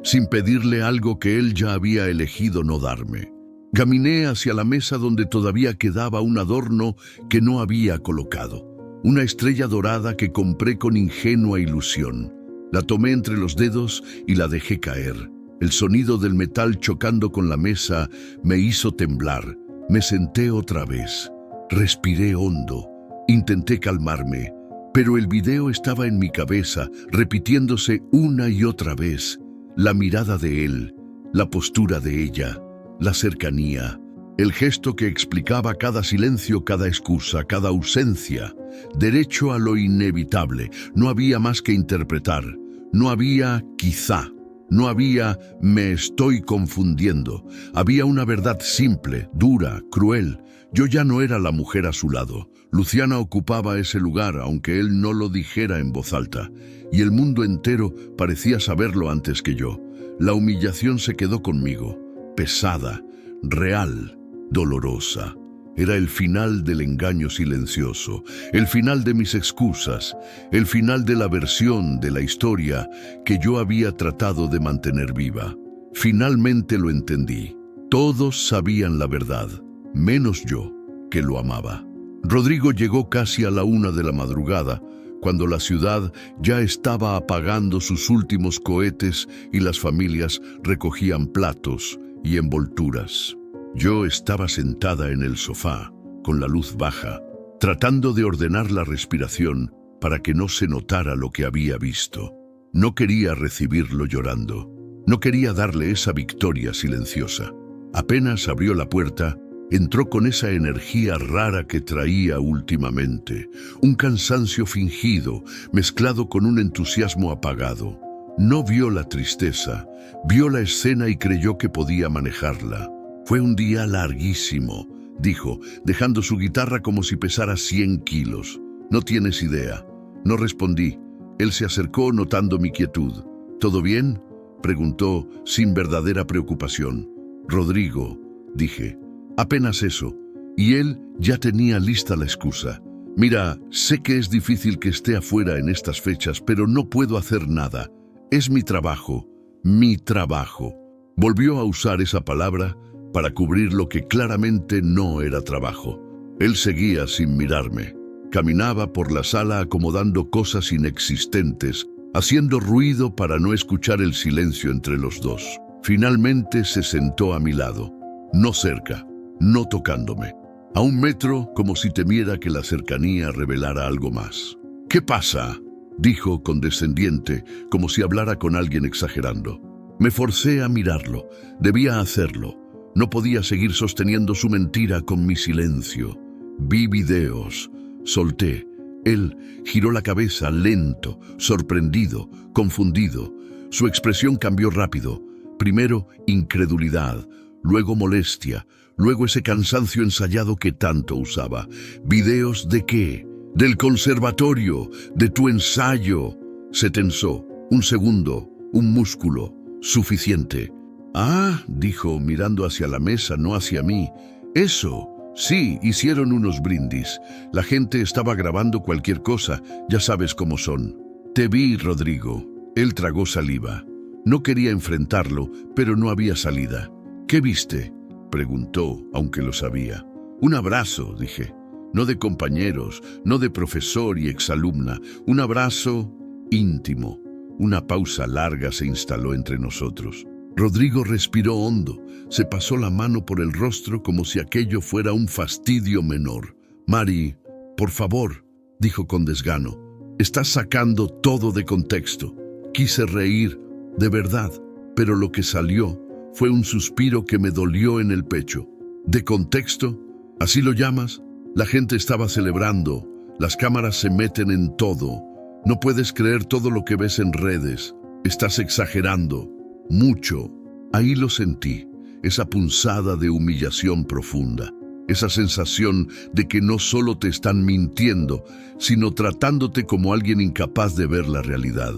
Sin pedirle algo que él ya había elegido no darme. Caminé hacia la mesa donde todavía quedaba un adorno que no había colocado. Una estrella dorada que compré con ingenua ilusión. La tomé entre los dedos y la dejé caer. El sonido del metal chocando con la mesa me hizo temblar. Me senté otra vez. Respiré hondo. Intenté calmarme. Pero el video estaba en mi cabeza, repitiéndose una y otra vez. La mirada de él, la postura de ella, la cercanía, el gesto que explicaba cada silencio, cada excusa, cada ausencia. Derecho a lo inevitable. No había más que interpretar. No había quizá. No había me estoy confundiendo. Había una verdad simple, dura, cruel. Yo ya no era la mujer a su lado. Luciana ocupaba ese lugar, aunque él no lo dijera en voz alta. Y el mundo entero parecía saberlo antes que yo. La humillación se quedó conmigo. Pesada, real, dolorosa. Era el final del engaño silencioso, el final de mis excusas, el final de la versión de la historia que yo había tratado de mantener viva. Finalmente lo entendí. Todos sabían la verdad, menos yo, que lo amaba. Rodrigo llegó casi a la 1 de la madrugada, cuando la ciudad ya estaba apagando sus últimos cohetes y las familias recogían platos y envolturas. Yo estaba sentada en el sofá, con la luz baja, tratando de ordenar la respiración para que no se notara lo que había visto. No quería recibirlo llorando. No quería darle esa victoria silenciosa. Apenas abrió la puerta, entró con esa energía rara que traía últimamente, un cansancio fingido, mezclado con un entusiasmo apagado. No vio la tristeza, vio la escena y creyó que podía manejarla. Fue un día larguísimo, dijo, dejando su guitarra como si pesara 100 kilos. No tienes idea. No respondí. Él se acercó notando mi quietud. ¿Todo bien?, preguntó sin verdadera preocupación. Rodrigo, dije. Apenas eso. Y él ya tenía lista la excusa. Mira, sé que es difícil que esté afuera en estas fechas, pero no puedo hacer nada. Es mi trabajo. Mi trabajo. Volvió a usar esa palabra para cubrir lo que claramente no era trabajo. Él seguía sin mirarme. Caminaba por la sala acomodando cosas inexistentes, haciendo ruido para no escuchar el silencio entre los dos. Finalmente se sentó a mi lado, no cerca, no tocándome. A 1 metro, como si temiera que la cercanía revelara algo más. ¿Qué pasa?, dijo condescendiente, como si hablara con alguien exagerando. Me forcé a mirarlo. Debía hacerlo. No podía seguir sosteniendo su mentira con mi silencio. Vi videos. Solté. Él giró la cabeza, lento, sorprendido, confundido. Su expresión cambió rápido. Primero incredulidad, luego molestia, luego ese cansancio ensayado que tanto usaba. ¿Videos de qué? Del conservatorio, de tu ensayo. Se tensó. Un segundo, un músculo. Suficiente. Ah, dijo, mirando hacia la mesa, no hacia mí. Eso. Sí, hicieron unos brindis. La gente estaba grabando cualquier cosa, ya sabes cómo son. Te vi, Rodrigo. Él tragó saliva. No quería enfrentarlo, pero no había salida. ¿Qué viste?, preguntó, aunque lo sabía. Un abrazo, dije. No de compañeros, no de profesor y exalumna. Un abrazo íntimo. Una pausa larga se instaló entre nosotros. Rodrigo respiró hondo. Se pasó la mano por el rostro como si aquello fuera un fastidio menor. Mari, por favor, dijo con desgano. Estás sacando todo de contexto. Quise reír, de verdad, pero lo que salió fue un suspiro que me dolió en el pecho. ¿De contexto? ¿Así lo llamas? La gente estaba celebrando. Las cámaras se meten en todo. No puedes creer todo lo que ves en redes. Estás exagerando. Mucho. Ahí lo sentí. Esa punzada de humillación profunda. Esa sensación de que no solo te están mintiendo, sino tratándote como alguien incapaz de ver la realidad.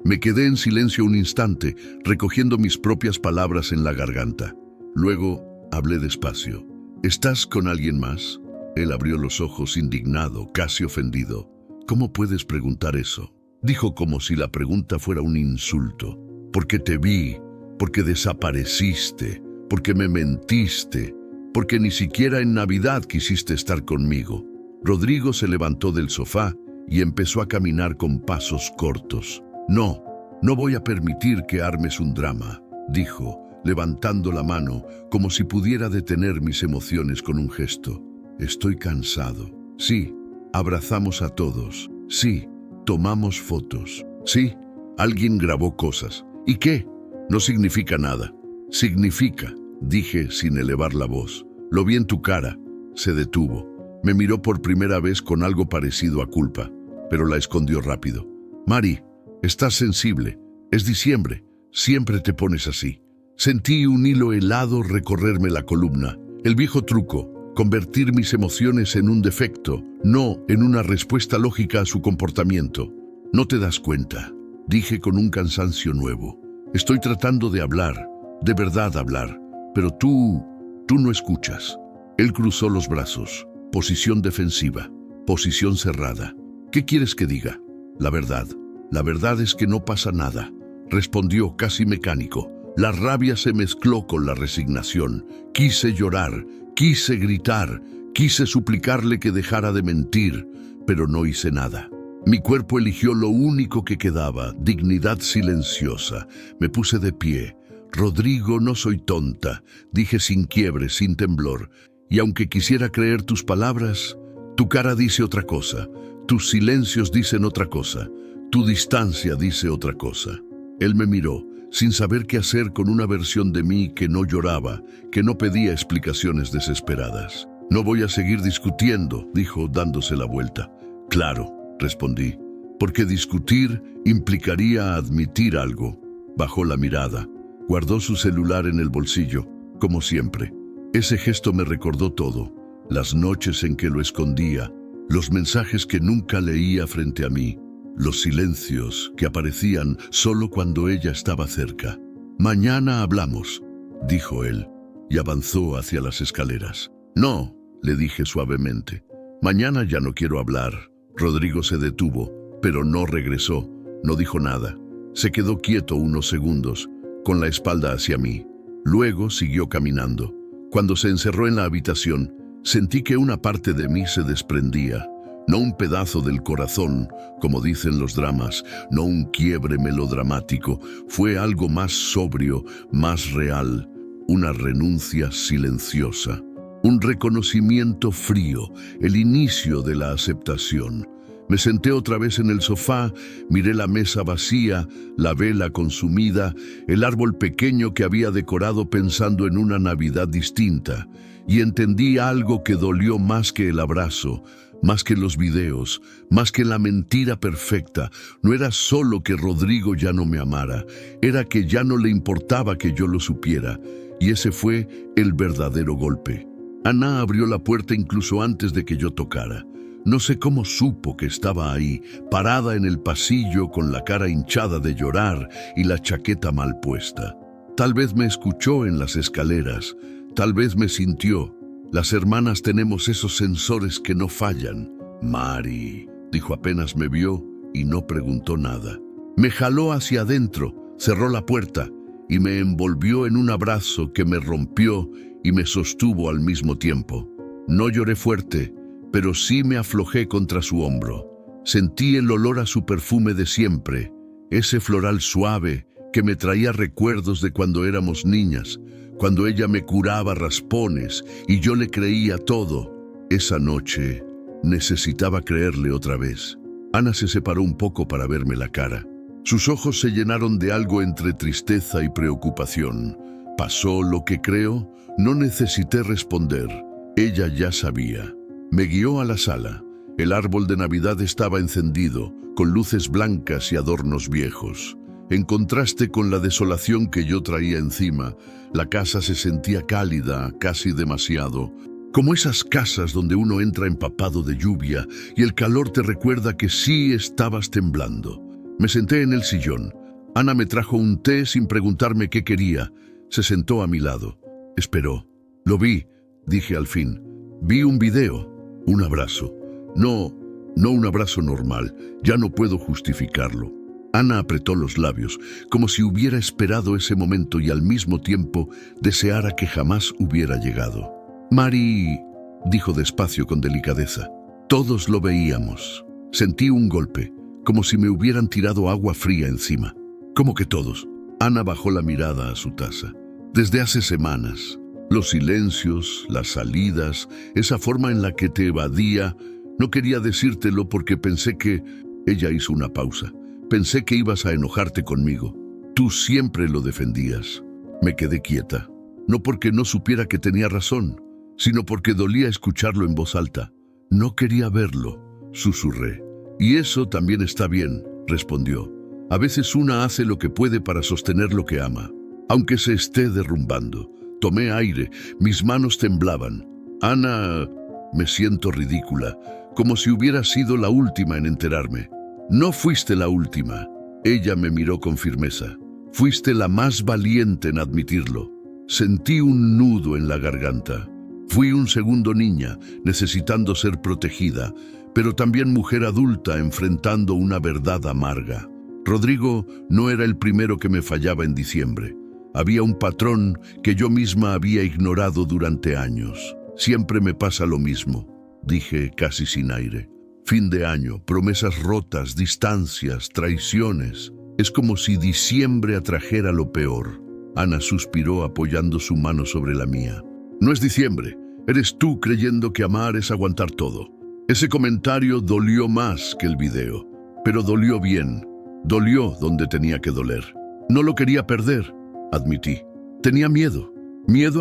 Me quedé en silencio un instante, recogiendo mis propias palabras en la garganta. Luego hablé despacio. ¿Estás con alguien más? Él abrió los ojos indignado, casi ofendido. ¿Cómo puedes preguntar eso? Dijo como si la pregunta fuera un insulto. Porque te vi, porque desapareciste, porque me mentiste, porque ni siquiera en Navidad quisiste estar conmigo. Rodrigo se levantó del sofá y empezó a caminar con pasos cortos. No, no voy a permitir que armes un drama, dijo, levantando la mano como si pudiera detener mis emociones con un gesto. Estoy cansado. Sí, abrazamos a todos. Sí, tomamos fotos. Sí, alguien grabó cosas. ¿Y qué? No significa nada. Significa, dije sin elevar la voz. Lo vi en tu cara. Se detuvo. Me miró por primera vez con algo parecido a culpa, pero la escondió rápido. Mari, estás sensible. Es diciembre. Siempre te pones así. Sentí un hilo helado recorrerme la columna. El viejo truco. Convertir mis emociones en un defecto, no en una respuesta lógica a su comportamiento. No te das cuenta, dije con un cansancio nuevo. Estoy tratando de hablar, de verdad hablar, pero tú no escuchas. Él cruzó los brazos, posición defensiva, posición cerrada. ¿Qué quieres que diga? La verdad es que no pasa nada, respondió casi mecánico. La rabia se mezcló con la resignación. Quise llorar, quise gritar, quise suplicarle que dejara de mentir, pero no hice nada. Mi cuerpo eligió lo único que quedaba, dignidad silenciosa. Me puse de pie. Rodrigo, no soy tonta, dije sin quiebre, sin temblor. Y aunque quisiera creer tus palabras, tu cara dice otra cosa, tus silencios dicen otra cosa, tu distancia dice otra cosa. Él me miró, sin saber qué hacer con una versión de mí que no lloraba, que no pedía explicaciones desesperadas. No voy a seguir discutiendo, dijo dándose la vuelta. Claro, respondí, porque discutir implicaría admitir algo. Bajó la mirada, guardó su celular en el bolsillo, como siempre. Ese gesto me recordó todo, las noches en que lo escondía, los mensajes que nunca leía frente a mí, los silencios que aparecían solo cuando ella estaba cerca. Mañana hablamos, dijo él, y avanzó hacia las escaleras. No, le dije suavemente. Mañana ya no quiero hablar. Rodrigo se detuvo, pero no regresó, no dijo nada. Se quedó quieto unos segundos, con la espalda hacia mí. Luego siguió caminando. Cuando se encerró en la habitación, sentí que una parte de mí se desprendía. No un pedazo del corazón, como dicen los dramas, no un quiebre melodramático, fue algo más sobrio, más real, una renuncia silenciosa, un reconocimiento frío, el inicio de la aceptación. Me senté otra vez en el sofá, miré la mesa vacía, la vela consumida, el árbol pequeño que había decorado pensando en una Navidad distinta, y entendí algo que dolió más que el abrazo, más que los videos, más que la mentira perfecta. No era solo que Rodrigo ya no me amara, era que ya no le importaba que yo lo supiera, y ese fue el verdadero golpe. Ana abrió la puerta incluso antes de que yo tocara. No sé cómo supo que estaba ahí, parada en el pasillo con la cara hinchada de llorar y la chaqueta mal puesta. Tal vez me escuchó en las escaleras, tal vez me sintió. Las hermanas tenemos esos sensores que no fallan. Mari, dijo apenas me vio y no preguntó nada. Me jaló hacia adentro, cerró la puerta y me envolvió en un abrazo que me rompió y me sostuvo al mismo tiempo. No lloré fuerte, pero sí me aflojé contra su hombro. Sentí el olor a su perfume de siempre, ese floral suave que me traía recuerdos de cuando éramos niñas, cuando ella me curaba raspones y yo le creía todo. Esa noche necesitaba creerle otra vez. Ana se separó un poco para verme la cara. Sus ojos se llenaron de algo entre tristeza y preocupación. ¿Pasó lo que creo? No necesité responder. Ella ya sabía. Me guió a la sala. El árbol de Navidad estaba encendido, con luces blancas y adornos viejos. En contraste con la desolación que yo traía encima, la casa se sentía cálida, casi demasiado. Como esas casas donde uno entra empapado de lluvia y el calor te recuerda que sí estabas temblando. Me senté en el sillón. Ana me trajo un té sin preguntarme qué quería. Se sentó a mi lado. Esperó. Lo vi, dije al fin. Vi un video. Un abrazo. No un abrazo normal. Ya no puedo justificarlo. Ana apretó los labios, como si hubiera esperado ese momento y al mismo tiempo deseara que jamás hubiera llegado. Mari, dijo despacio con delicadeza. Todos lo veíamos. Sentí un golpe, como si me hubieran tirado agua fría encima. ¿Cómo que todos? Ana bajó la mirada a su taza. Desde hace semanas. Los silencios, las salidas, esa forma en la que te evadía. No quería decírtelo porque pensé que... Ella hizo una pausa. Pensé que ibas a enojarte conmigo. Tú siempre lo defendías. Me quedé quieta. No porque no supiera que tenía razón, sino porque dolía escucharlo en voz alta. No quería verlo, susurré. Y eso también está bien, respondió. A veces una hace lo que puede para sostener lo que ama, aunque se esté derrumbando. Tomé aire, mis manos temblaban. Ana, me siento ridícula, como si hubiera sido la última en enterarme. No fuiste la última. Ella me miró con firmeza. Fuiste la más valiente en admitirlo. Sentí un nudo en la garganta. Fui un segundo niña, necesitando ser protegida, pero también mujer adulta enfrentando una verdad amarga. Rodrigo no era el primero que me fallaba en diciembre. Había un patrón que yo misma había ignorado durante años. Siempre me pasa lo mismo, dije casi sin aire. Fin de año, promesas rotas, distancias, traiciones. Es como si diciembre atrajera lo peor. Ana suspiró apoyando su mano sobre la mía. No es diciembre, eres tú creyendo que amar es aguantar todo. Ese comentario dolió más que el video, pero dolió bien. Dolió donde tenía que doler. No lo quería perder, admití. Tenía miedo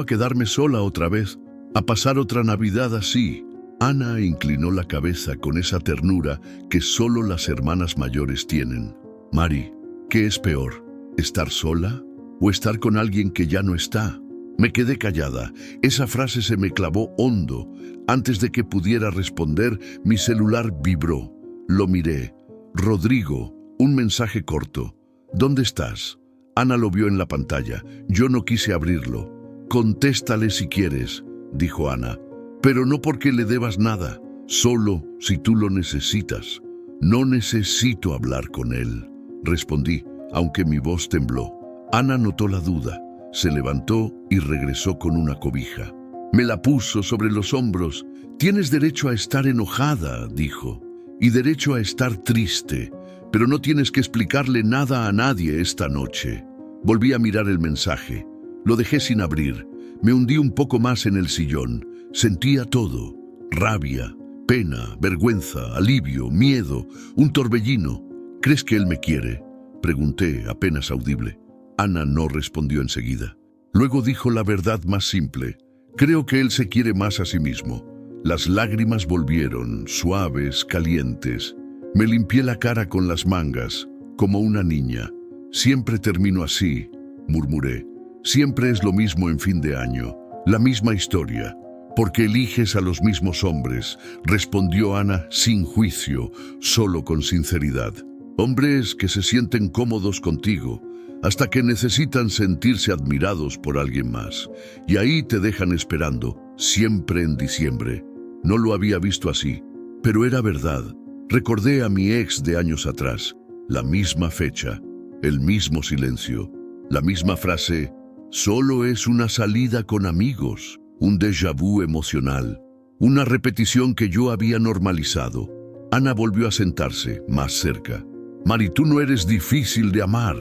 a quedarme sola otra vez, a pasar otra Navidad así. Ana inclinó la cabeza con esa ternura que solo las hermanas mayores tienen. Mari, ¿qué es peor? ¿Estar sola o estar con alguien que ya no está? Me quedé callada. Esa frase se me clavó hondo. Antes de que pudiera responder, mi celular vibró. Lo miré. Rodrigo, un mensaje corto. ¿Dónde estás? Ana lo vio en la pantalla. Yo no quise abrirlo. Contéstale si quieres, dijo Ana. Pero no porque le debas nada, solo si tú lo necesitas. No necesito hablar con él, respondí, aunque mi voz tembló. Ana notó la duda, se levantó y regresó con una cobija. Me la puso sobre los hombros. Tienes derecho a estar enojada, dijo, y derecho a estar triste, pero no tienes que explicarle nada a nadie esta noche. Volví a mirar el mensaje. Lo dejé sin abrir. Me hundí un poco más en el sillón. Sentía todo, rabia, Pena, vergüenza, alivio, miedo, un torbellino. ¿Crees que él me quiere?, pregunté, apenas audible. Ana no respondió enseguida. Luego dijo la verdad más simple. Creo que él se quiere más a sí mismo. Las lágrimas volvieron, suaves, calientes. Me limpié la cara con las mangas, como una niña. Siempre termino así, murmuré. Siempre es lo mismo en fin de año, la misma historia. Porque eliges a los mismos hombres, respondió Ana sin juicio, solo con sinceridad. Hombres que se sienten cómodos contigo, hasta que necesitan sentirse admirados por alguien más. Y ahí te dejan esperando, siempre en diciembre. No lo había visto así, pero era verdad. Recordé a mi ex de años atrás, la misma fecha, el mismo silencio, la misma frase, solo es una salida con amigos, un déjà vu emocional, una repetición que yo había normalizado. Ana volvió a sentarse, más cerca. Mari, tú no eres difícil de amar,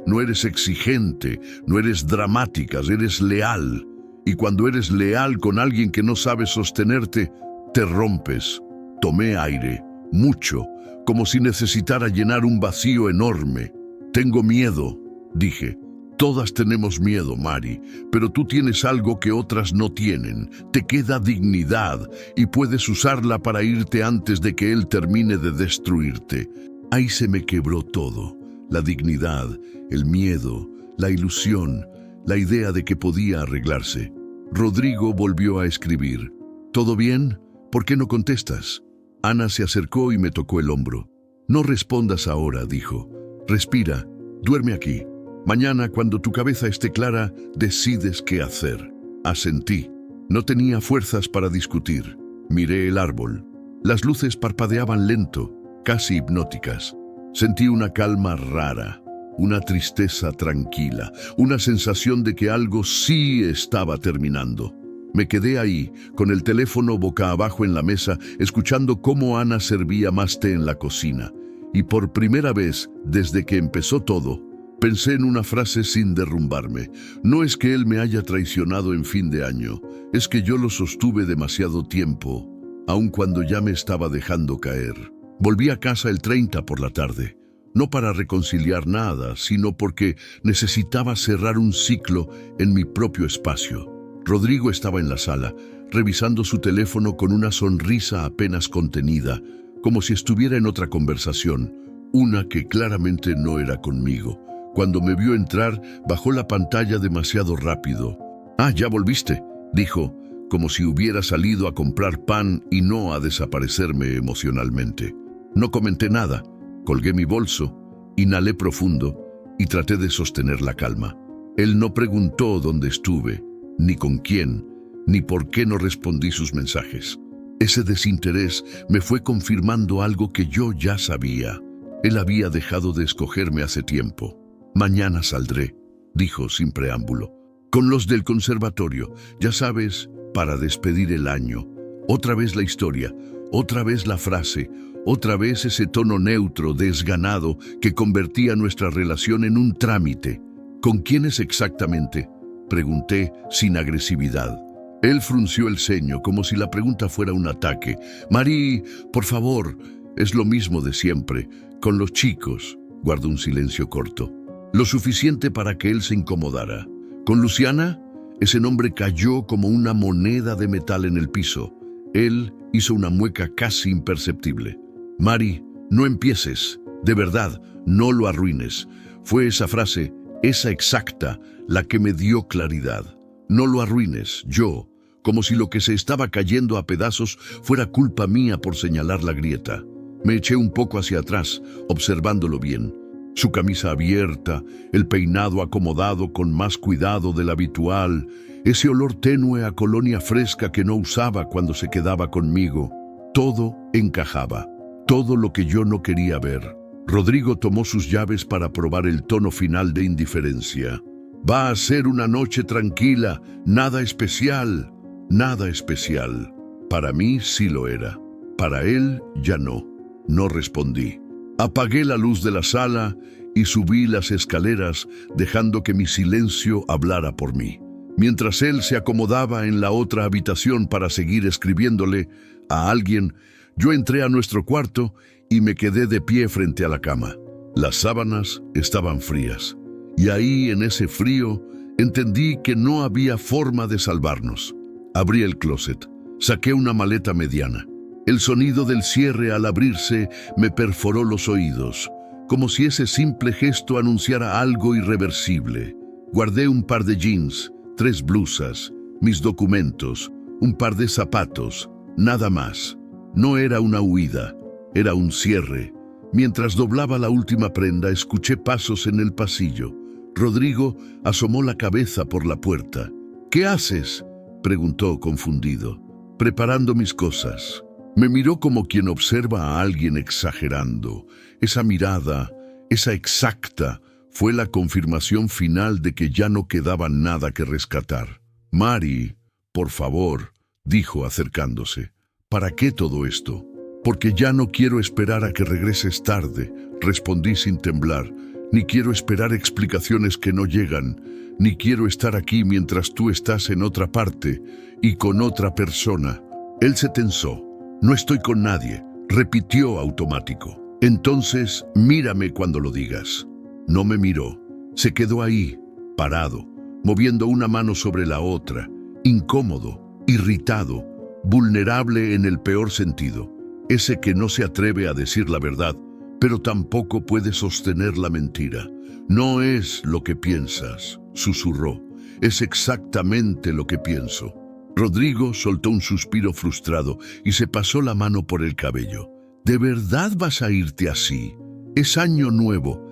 no eres exigente, no eres dramática, eres leal. Y cuando eres leal con alguien que no sabe sostenerte, te rompes. Tomé aire, mucho, como si necesitara llenar un vacío enorme. Tengo miedo, dije. Todas tenemos miedo, Mari, pero tú tienes algo que otras no tienen. Te queda dignidad y puedes usarla para irte antes de que él termine de destruirte. Ahí se me quebró todo. La dignidad, el miedo, la ilusión, la idea de que podía arreglarse. Rodrigo volvió a escribir. ¿Todo bien? ¿Por qué no contestas? Ana se acercó y me tocó el hombro. No respondas ahora, dijo. Respira, duerme aquí. Mañana, cuando tu cabeza esté clara, decides qué hacer. Asentí. No tenía fuerzas para discutir. Miré el árbol. Las luces parpadeaban lento, casi hipnóticas. Sentí una calma rara, una tristeza tranquila, una sensación de que algo sí estaba terminando. Me quedé ahí, con el teléfono boca abajo en la mesa, escuchando cómo Ana servía más té en la cocina. Y por primera vez, desde que empezó todo, pensé en una frase sin derrumbarme. No es que él me haya traicionado en fin de año, es que yo lo sostuve demasiado tiempo, aun cuando ya me estaba dejando caer. Volví a casa el 30 por la tarde, no para reconciliar nada, sino porque necesitaba cerrar un ciclo en mi propio espacio. Rodrigo estaba en la sala, revisando su teléfono con una sonrisa apenas contenida, como si estuviera en otra conversación, una que claramente no era conmigo. Cuando me vio entrar, bajó la pantalla demasiado rápido. «Ah, ya volviste», dijo, como si hubiera salido a comprar pan y no a desaparecerme emocionalmente. No comenté nada, colgué mi bolso, inhalé profundo y traté de sostener la calma. Él no preguntó dónde estuve, ni con quién, ni por qué no respondí sus mensajes. Ese desinterés me fue confirmando algo que yo ya sabía. Él había dejado de escogerme hace tiempo. «Mañana saldré», dijo sin preámbulo, «con los del conservatorio, ya sabes, para despedir el año». Otra vez la historia, otra vez la frase, otra vez ese tono neutro, desganado, que convertía nuestra relación en un trámite. «¿Con quiénes exactamente?», pregunté sin agresividad. Él frunció el ceño, como si la pregunta fuera un ataque. «Mari, por favor». «Es lo mismo de siempre, con los chicos», guardó un silencio corto. Lo suficiente para que él se incomodara. ¿Con Luciana? Ese nombre cayó como una moneda de metal en el piso. Él hizo una mueca casi imperceptible. «Mari, no empieces. De verdad, no lo arruines». Fue esa frase, esa exacta, la que me dio claridad. «No lo arruines», yo, como si lo que se estaba cayendo a pedazos fuera culpa mía por señalar la grieta. Me eché un poco hacia atrás, observándolo bien. Su camisa abierta, el peinado acomodado con más cuidado del habitual, ese olor tenue a colonia fresca que no usaba cuando se quedaba conmigo. Todo encajaba, todo lo que yo no quería ver. Rodrigo tomó sus llaves para probar el tono final de indiferencia. «Va a ser una noche tranquila, nada especial, nada especial». Para mí sí lo era, para él ya no. No respondí. Apagué la luz de la sala y subí las escaleras, dejando que mi silencio hablara por mí. Mientras él se acomodaba en la otra habitación para seguir escribiéndole a alguien, yo entré a nuestro cuarto y me quedé de pie frente a la cama. Las sábanas estaban frías, y ahí, en ese frío, entendí que no había forma de salvarnos. Abrí el closet, saqué una maleta mediana. El sonido del cierre al abrirse me perforó los oídos, como si ese simple gesto anunciara algo irreversible. Guardé un par de jeans, 3 blusas, mis documentos, un par de zapatos, nada más. No era una huida, era un cierre. Mientras doblaba la última prenda, escuché pasos en el pasillo. Rodrigo asomó la cabeza por la puerta. «¿Qué haces?», preguntó confundido. «Preparando mis cosas». Me miró como quien observa a alguien exagerando. Esa mirada, esa exacta, fue la confirmación final de que ya no quedaba nada que rescatar. «Mari, por favor», dijo acercándose. «¿Para qué todo esto?» «Porque ya no quiero esperar a que regreses tarde», respondí sin temblar. «Ni quiero esperar explicaciones que no llegan, ni quiero estar aquí mientras tú estás en otra parte y con otra persona». Él se tensó. «No estoy con nadie», repitió automático. «Entonces, mírame cuando lo digas». No me miró. Se quedó ahí, parado, moviendo una mano sobre la otra, incómodo, irritado, vulnerable en el peor sentido. Ese que no se atreve a decir la verdad, pero tampoco puede sostener la mentira. «No es lo que piensas», susurró. «Es exactamente lo que pienso». Rodrigo soltó un suspiro frustrado y se pasó la mano por el cabello. «¿De verdad vas a irte así? Es año nuevo,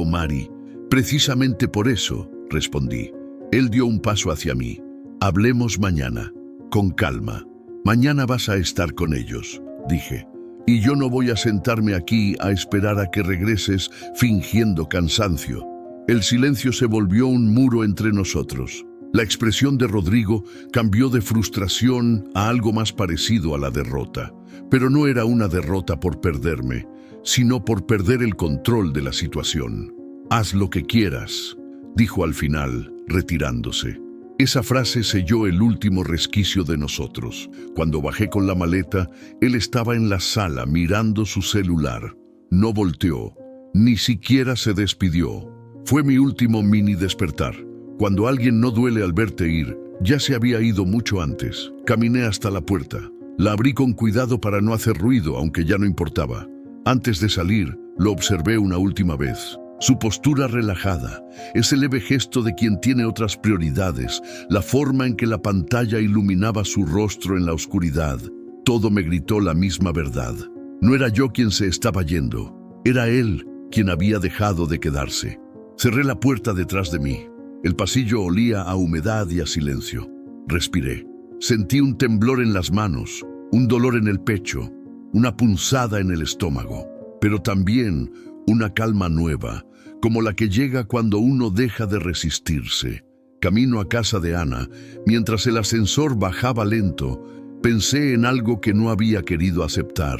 Mari». «Precisamente por eso», respondí. Él dio un paso hacia mí. «Hablemos mañana, con calma. Mañana vas a estar con ellos», dije. «Y yo no voy a sentarme aquí a esperar a que regreses fingiendo cansancio». El silencio se volvió un muro entre nosotros. La expresión de Rodrigo cambió de frustración a algo más parecido a la derrota. Pero no era una derrota por perderme, sino por perder el control de la situación. «Haz lo que quieras», dijo al final, retirándose. Esa frase selló el último resquicio de nosotros. Cuando bajé con la maleta, él estaba en la sala mirando su celular. No volteó, ni siquiera se despidió. Fue mi último mini despertar. Cuando alguien no duele al verte ir, ya se había ido mucho antes. Caminé hasta la puerta. La abrí con cuidado para no hacer ruido, aunque ya no importaba. Antes de salir, lo observé una última vez. Su postura relajada, ese leve gesto de quien tiene otras prioridades, la forma en que la pantalla iluminaba su rostro en la oscuridad, todo me gritó la misma verdad. No era yo quien se estaba yendo, era él quien había dejado de quedarse. Cerré la puerta detrás de mí. El pasillo olía a humedad y a silencio. Respiré. Sentí un temblor en las manos, un dolor en el pecho, una punzada en el estómago, pero también una calma nueva, como la que llega cuando uno deja de resistirse. Camino a casa de Ana, mientras el ascensor bajaba lento, pensé en algo que no había querido aceptar.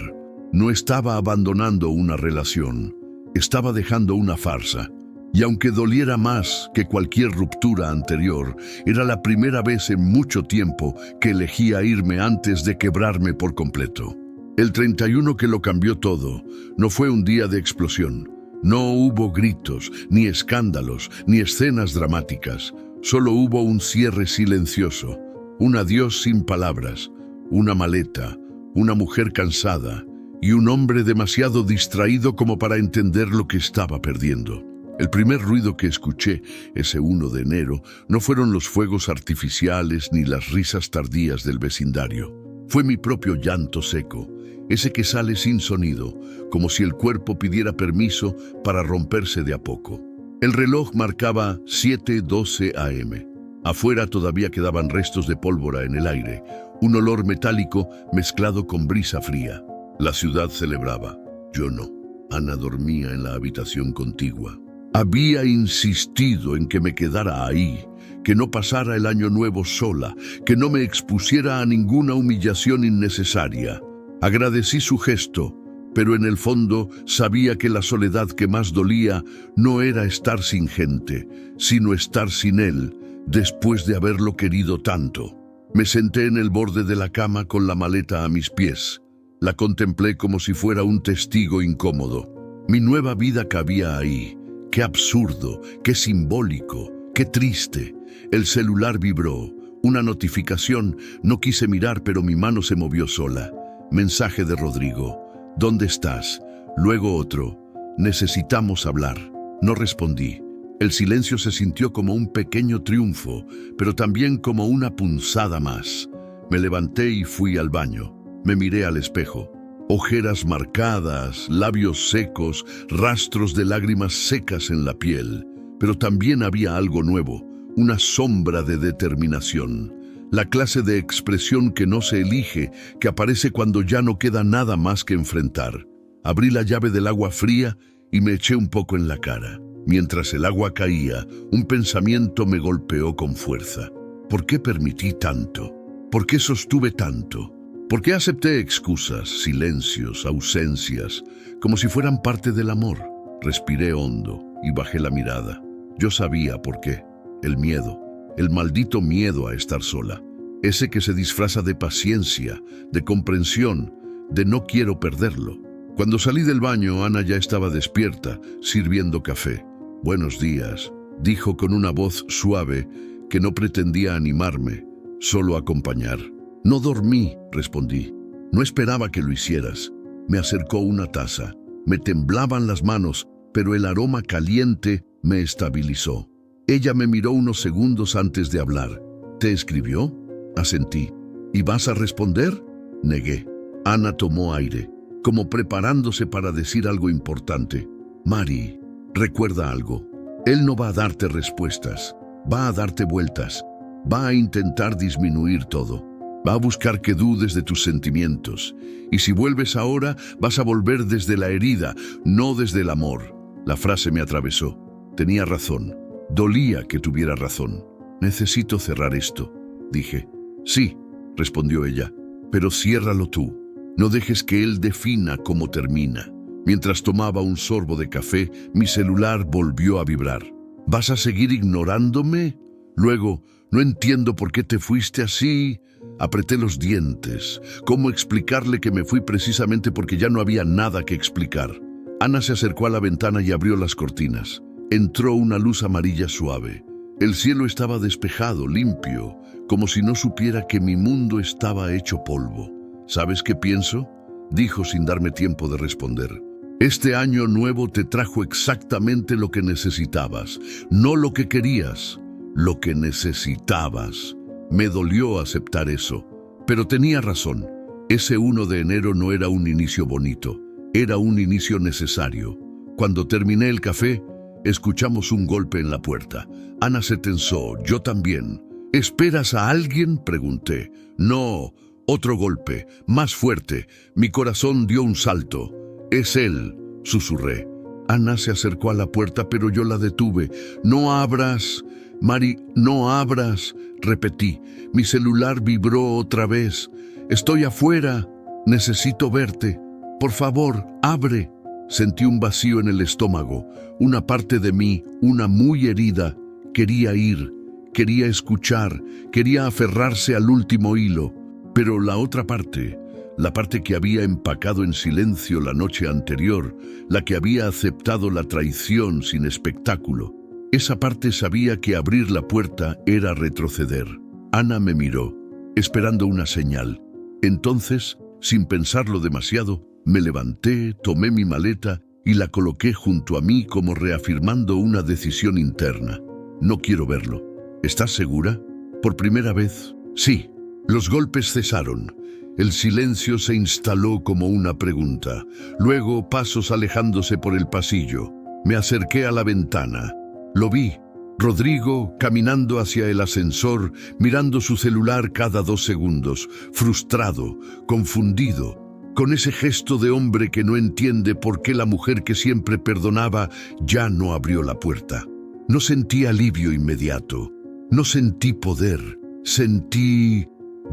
No estaba abandonando una relación, estaba dejando una farsa. Y aunque doliera más que cualquier ruptura anterior, era la primera vez en mucho tiempo que elegía irme antes de quebrarme por completo. El 31 que lo cambió todo no fue un día de explosión. No hubo gritos, ni escándalos, ni escenas dramáticas. Solo hubo un cierre silencioso, un adiós sin palabras, una maleta, una mujer cansada y un hombre demasiado distraído como para entender lo que estaba perdiendo. El primer ruido que escuché ese 1 de enero no fueron los fuegos artificiales ni las risas tardías del vecindario. Fue mi propio llanto seco, ese que sale sin sonido, como si el cuerpo pidiera permiso para romperse de a poco. El reloj marcaba 7:12 a.m. Afuera todavía quedaban restos de pólvora en el aire, un olor metálico mezclado con brisa fría. La ciudad celebraba, yo no. Ana dormía en la habitación contigua. Había insistido en que me quedara ahí, que no pasara el año nuevo sola, que no me expusiera a ninguna humillación innecesaria. Agradecí su gesto, pero en el fondo sabía que la soledad que más dolía no era estar sin gente, sino estar sin él, después de haberlo querido tanto. Me senté en el borde de la cama con la maleta a mis pies. La contemplé como si fuera un testigo incómodo. Mi nueva vida cabía ahí. Qué absurdo, qué simbólico, qué triste. El celular vibró. Una notificación. No quise mirar, pero mi mano se movió sola. Mensaje de Rodrigo. ¿Dónde estás? Luego otro. Necesitamos hablar. No respondí. El silencio se sintió como un pequeño triunfo, pero también como una punzada más. Me levanté y fui al baño. Me miré al espejo. Ojeras marcadas, labios secos, rastros de lágrimas secas en la piel. Pero también había algo nuevo, una sombra de determinación. La clase de expresión que no se elige, que aparece cuando ya no queda nada más que enfrentar. Abrí la llave del agua fría y me eché un poco en la cara. Mientras el agua caía, un pensamiento me golpeó con fuerza. ¿Por qué permití tanto? ¿Por qué sostuve tanto? ¿Por qué acepté excusas, silencios, ausencias, como si fueran parte del amor? Respiré hondo y bajé la mirada. Yo sabía por qué. El miedo, el maldito miedo a estar sola. Ese que se disfraza de paciencia, de comprensión, de no quiero perderlo. Cuando salí del baño, Ana ya estaba despierta, sirviendo café. «Buenos días», dijo con una voz suave que no pretendía animarme, solo acompañar. «No dormí», respondí. «No esperaba que lo hicieras». Me acercó una taza. Me temblaban las manos, pero el aroma caliente me estabilizó. Ella me miró unos segundos antes de hablar. «¿Te escribió?» Asentí. «¿Y vas a responder?» Negué. Ana tomó aire, como preparándose para decir algo importante. «Mari, recuerda algo. Él no va a darte respuestas. Va a darte vueltas. Va a intentar disminuir todo. Va a buscar que dudes de tus sentimientos. Y si vuelves ahora, vas a volver desde la herida, no desde el amor». La frase me atravesó. Tenía razón. Dolía que tuviera razón. «Necesito cerrar esto», dije. «Sí», respondió ella, «pero ciérralo tú. No dejes que él defina cómo termina». Mientras tomaba un sorbo de café, mi celular volvió a vibrar. «¿Vas a seguir ignorándome?» Luego, «No entiendo por qué te fuiste así». Apreté los dientes. ¿Cómo explicarle que me fui precisamente porque ya no había nada que explicar? Ana se acercó a la ventana y abrió las cortinas. Entró una luz amarilla suave. El cielo estaba despejado, limpio, como si no supiera que mi mundo estaba hecho polvo. «¿Sabes qué pienso?», dijo sin darme tiempo de responder. «Este año nuevo te trajo exactamente lo que necesitabas, no lo que querías, lo que necesitabas». Me dolió aceptar eso, pero tenía razón. Ese 1 de enero no era un inicio bonito, era un inicio necesario. Cuando terminé el café, escuchamos un golpe en la puerta. Ana se tensó, yo también. «¿Esperas a alguien?», pregunté. «No». Otro golpe, más fuerte. Mi corazón dio un salto. «Es él», susurré. Ana se acercó a la puerta, pero yo la detuve. «No abras, Mari, no abras», repetí. Mi celular vibró otra vez. «Estoy afuera. Necesito verte. Por favor, abre». Sentí un vacío en el estómago. Una parte de mí, una muy herida, quería ir, quería escuchar, quería aferrarse al último hilo. Pero la otra parte, la parte que había empacado en silencio la noche anterior, la que había aceptado la traición sin espectáculo, esa parte sabía que abrir la puerta era retroceder. Ana me miró, esperando una señal. Entonces, sin pensarlo demasiado, me levanté, tomé mi maleta y la coloqué junto a mí como reafirmando una decisión interna. «No quiero verlo». «¿Estás segura?» «Por primera vez, sí». Los golpes cesaron. El silencio se instaló como una pregunta. Luego, pasos alejándose por el pasillo. Me acerqué a la ventana. Lo vi. Rodrigo caminando hacia el ascensor, mirando su celular cada 2 segundos, frustrado, confundido, con ese gesto de hombre que no entiende por qué la mujer que siempre perdonaba ya no abrió la puerta. No sentí alivio inmediato. No sentí poder. Sentí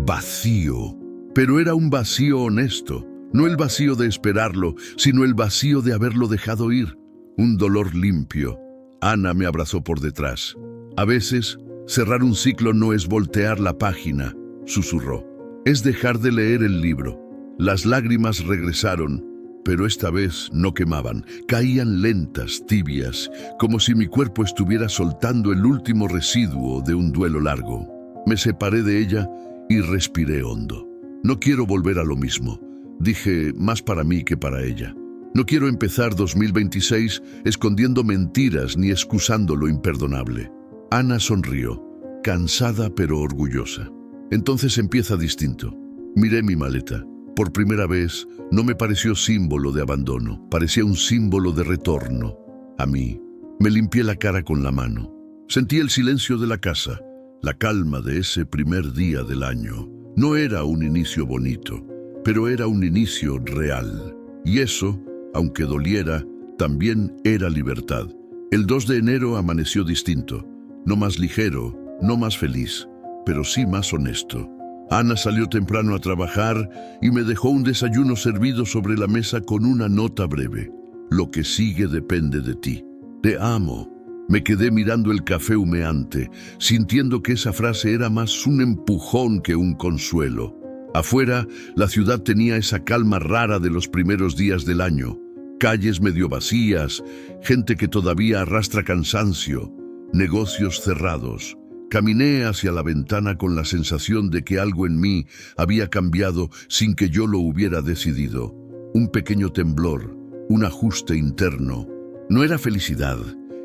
vacío, pero era un vacío honesto, no el vacío de esperarlo, sino el vacío de haberlo dejado ir. Un dolor limpio. Ana me abrazó por detrás. A veces Cerrar un ciclo no es voltear la página, susurró. Es dejar de leer el libro. Las lágrimas regresaron, pero esta vez no quemaban. Caían lentas, tibias, como si mi cuerpo estuviera soltando el último residuo de un duelo largo. Me separé de ella y respiré hondo. No quiero volver a lo mismo, dije, más para mí que para ella. No quiero empezar 2026 escondiendo mentiras ni excusando lo imperdonable. Ana sonrió, cansada pero orgullosa. Entonces empieza distinto. Miré mi maleta. Por primera vez no me pareció símbolo de abandono, parecía un símbolo de retorno. A mí, me limpié la cara con la mano. Sentí el silencio de la casa, la calma de ese primer día del año. No era un inicio bonito, pero era un inicio real. Y eso, aunque doliera, también era libertad. El 2 de enero amaneció distinto, no más ligero, no más feliz, pero sí más honesto. Ana salió temprano a trabajar y me dejó un desayuno servido sobre la mesa con una nota breve. Lo que sigue depende de ti. Te amo. Me quedé mirando el café humeante, sintiendo que esa frase era más un empujón que un consuelo. Afuera, la ciudad tenía esa calma rara de los primeros días del año. Calles medio vacías, gente que todavía arrastra cansancio, negocios cerrados. Caminé hacia la ventana con la sensación de que algo en mí había cambiado sin que yo lo hubiera decidido. Un pequeño temblor, un ajuste interno. No era felicidad,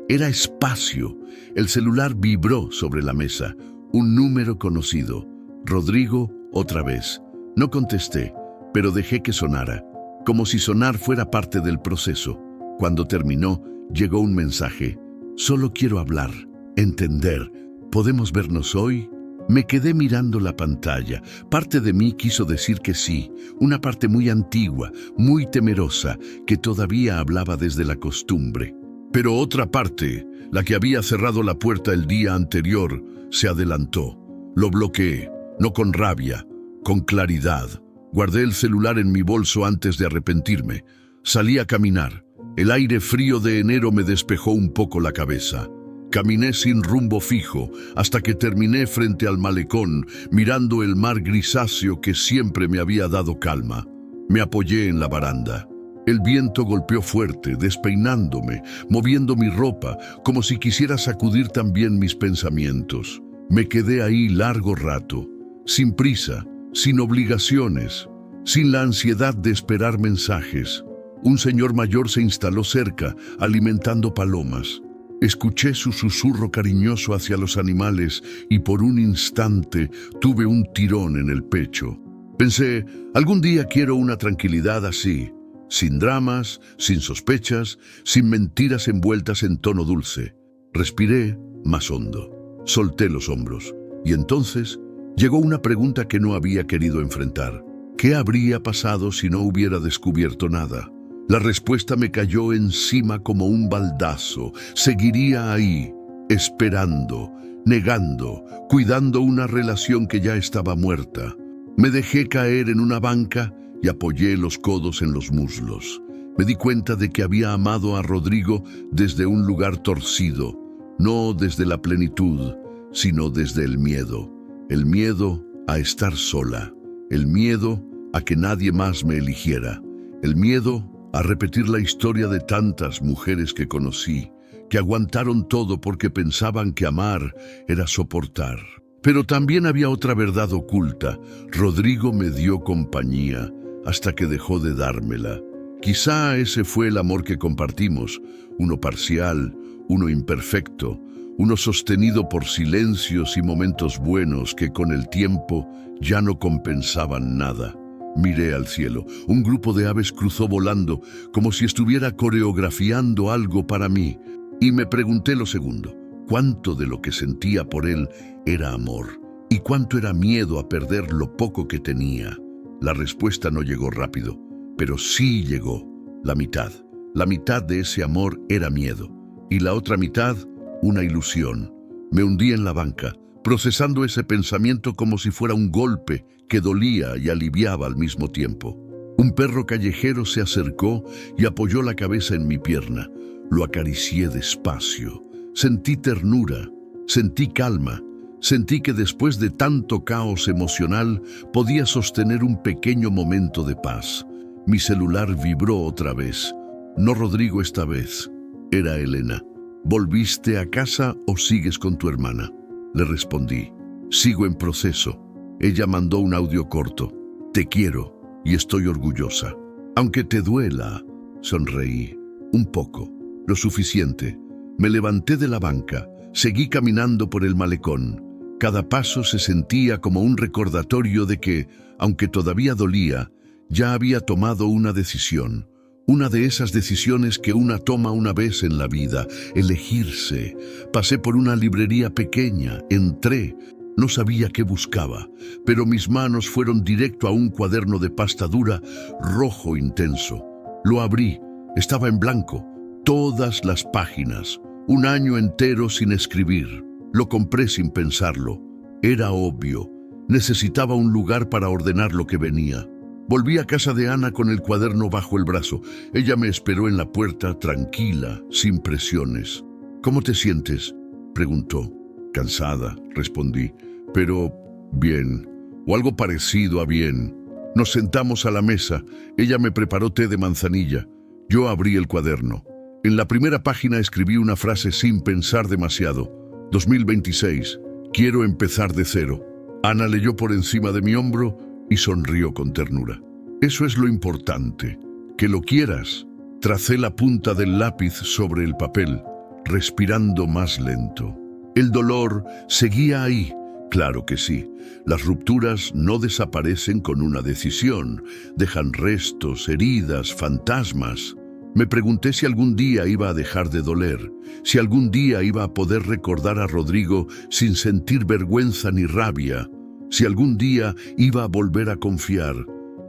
era espacio. El celular vibró sobre la mesa. Un número conocido. Rodrigo, otra vez. No contesté, pero dejé que sonara, como si sonar fuera parte del proceso. Cuando terminó, llegó un mensaje. Solo quiero hablar, entender. ¿Podemos vernos hoy? Me quedé mirando la pantalla. Parte de mí quiso decir que sí, una parte muy antigua, muy temerosa, que todavía hablaba desde la costumbre. Pero otra parte, la que había cerrado la puerta el día anterior, se adelantó. Lo bloqueé, no con rabia, con claridad. Guardé el celular en mi bolso antes de arrepentirme. Salí a caminar. El aire frío de enero me despejó un poco la cabeza. Caminé sin rumbo fijo hasta que terminé frente al malecón, mirando el mar grisáceo que siempre me había dado calma. Me apoyé en la baranda. El viento golpeó fuerte, despeinándome, moviendo mi ropa, como si quisiera sacudir también mis pensamientos. Me quedé ahí largo rato, sin prisa, sin obligaciones, sin la ansiedad de esperar mensajes. Un señor mayor se instaló cerca, alimentando palomas. Escuché su susurro cariñoso hacia los animales y por un instante tuve un tirón en el pecho. Pensé, algún día quiero una tranquilidad así, sin dramas, sin sospechas, sin mentiras envueltas en tono dulce. Respiré más hondo, solté los hombros y entonces llegó una pregunta que no había querido enfrentar. ¿Qué habría pasado si no hubiera descubierto nada? La respuesta me cayó encima como un baldazo. Seguiría ahí, esperando, negando, cuidando una relación que ya estaba muerta. Me dejé caer en una banca y apoyé los codos en los muslos. Me di cuenta de que había amado a Rodrigo desde un lugar torcido, no desde la plenitud, sino desde el miedo. El miedo a estar sola, el miedo a que nadie más me eligiera, el miedo a repetir la historia de tantas mujeres que conocí, que aguantaron todo porque pensaban que amar era soportar. Pero también había otra verdad oculta. Rodrigo me dio compañía hasta que dejó de dármela. Quizá ese fue el amor que compartimos, uno parcial, uno imperfecto, uno sostenido por silencios y momentos buenos que con el tiempo ya no compensaban nada. Miré al cielo. Un grupo de aves cruzó volando, como si estuviera coreografiando algo para mí. Y me pregunté lo segundo. ¿Cuánto de lo que sentía por él era amor? ¿Y cuánto era miedo a perder lo poco que tenía? La respuesta no llegó rápido, pero sí llegó. La mitad. La mitad de ese amor era miedo. Y la otra mitad, una ilusión. Me hundí en la banca, procesando ese pensamiento como si fuera un golpe que dolía y aliviaba al mismo tiempo. Un perro callejero se acercó y apoyó la cabeza en mi pierna. Lo acaricié despacio. Sentí ternura, sentí calma, Sentí que después de tanto caos emocional podía sostener un pequeño momento de paz. Mi celular vibró otra vez. No Rodrigo esta vez, era Elena. ¿Volviste a casa o sigues con tu hermana? Le respondí. Sigo en proceso. Ella mandó un audio corto. Te quiero y estoy orgullosa. Aunque te duela, sonreí. Un poco, lo suficiente. Me levanté de la banca, seguí caminando por el malecón. Cada paso se sentía como un recordatorio de que, aunque todavía dolía, ya había tomado una decisión. Una de esas decisiones que una toma una vez en la vida, elegirse. Pasé por una librería pequeña, entré. No sabía qué buscaba, pero mis manos fueron directo a un cuaderno de pasta dura, rojo intenso. Lo abrí, estaba en blanco, todas las páginas, un año entero sin escribir. Lo compré sin pensarlo. Era obvio, necesitaba un lugar para ordenar lo que venía. Volví a casa de Ana con el cuaderno bajo el brazo. Ella me esperó en la puerta, tranquila, sin presiones. ¿Cómo te sientes?, preguntó. Cansada, respondí, pero bien, o algo parecido a bien. Nos sentamos a la mesa, ella me preparó té de manzanilla. Yo abrí el cuaderno. En la primera página escribí una frase sin pensar demasiado. 2026, quiero empezar de cero. Ana leyó por encima de mi hombro y sonrió con ternura. Eso es lo importante, que lo quieras. Tracé la punta del lápiz sobre el papel, respirando más lento. El dolor seguía ahí, claro que sí. Las rupturas no desaparecen con una decisión, dejan restos, heridas, fantasmas. Me pregunté si algún día iba a dejar de doler, si algún día iba a poder recordar a Rodrigo sin sentir vergüenza ni rabia, si algún día iba a volver a confiar.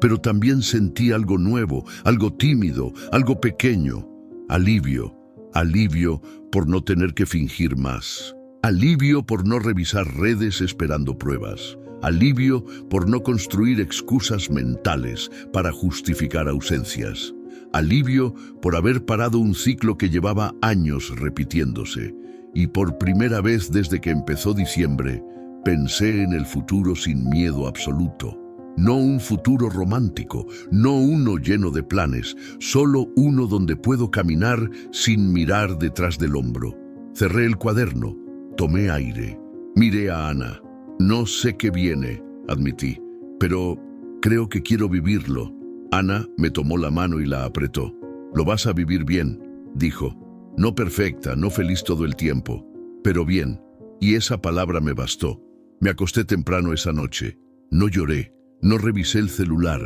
Pero también sentí algo nuevo, algo tímido, algo pequeño. Alivio, alivio por no tener que fingir más. Alivio por no revisar redes esperando pruebas. Alivio por no construir excusas mentales para justificar ausencias. Alivio por haber parado un ciclo que llevaba años repitiéndose. Y por primera vez desde que empezó diciembre, pensé en el futuro sin miedo absoluto. No un futuro romántico, no uno lleno de planes, solo uno donde puedo caminar sin mirar detrás del hombro. Cerré el cuaderno, tomé aire, miré a Ana. No sé qué viene, admití, pero creo que quiero vivirlo. Ana me tomó la mano y la apretó. Lo vas a vivir bien, dijo. No perfecta, no feliz todo el tiempo, pero bien. Y esa palabra me bastó. Me acosté temprano esa noche. No lloré, no revisé el celular.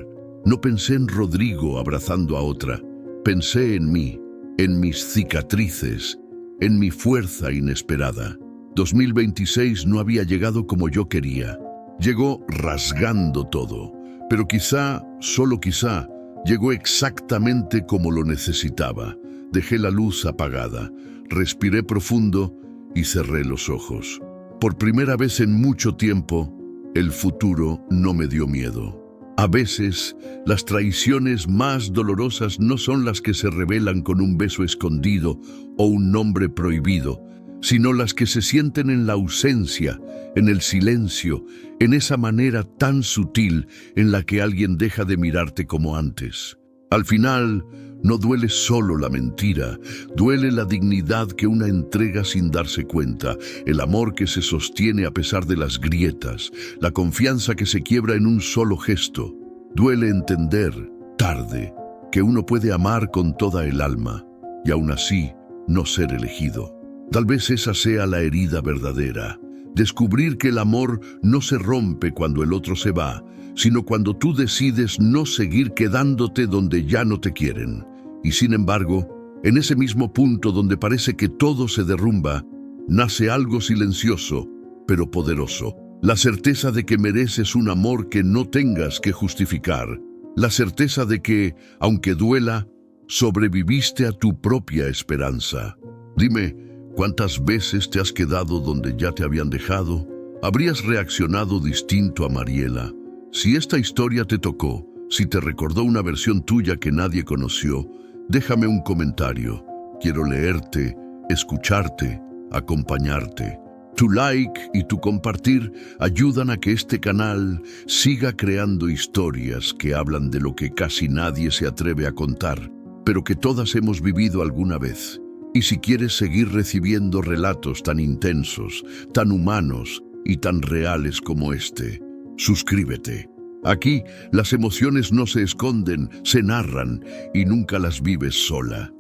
No pensé en Rodrigo abrazando a otra. Pensé en mí, en mis cicatrices, en mi fuerza inesperada. 2026 no había llegado como yo quería. Llegó rasgando todo. Pero quizá, solo quizá, llegó exactamente como lo necesitaba. Dejé la luz apagada, respiré profundo y cerré los ojos. Por primera vez en mucho tiempo, el futuro no me dio miedo. A veces, las traiciones más dolorosas no son las que se revelan con un beso escondido o un nombre prohibido, sino las que se sienten en la ausencia, en el silencio, en esa manera tan sutil en la que alguien deja de mirarte como antes. Al final, no duele solo la mentira, duele la dignidad que una entrega sin darse cuenta, el amor que se sostiene a pesar de las grietas, la confianza que se quiebra en un solo gesto. Duele entender, tarde, que uno puede amar con toda el alma y aún así no ser elegido. Tal vez esa sea la herida verdadera. Descubrir que el amor no se rompe cuando el otro se va, sino cuando tú decides no seguir quedándote donde ya no te quieren. Y sin embargo, en ese mismo punto donde parece que todo se derrumba, nace algo silencioso, pero poderoso. La certeza de que mereces un amor que no tengas que justificar. La certeza de que, aunque duela, sobreviviste a tu propia esperanza. Dime, ¿cuántas veces te has quedado donde ya te habían dejado? ¿Habrías reaccionado distinto a Mariela? Si esta historia te tocó, si te recordó una versión tuya que nadie conoció, déjame un comentario. Quiero leerte, escucharte, acompañarte. Tu like y tu compartir ayudan a que este canal siga creando historias que hablan de lo que casi nadie se atreve a contar, pero que todas hemos vivido alguna vez. Y si quieres seguir recibiendo relatos tan intensos, tan humanos y tan reales como este, suscríbete. Aquí las emociones no se esconden, se narran y nunca las vives sola.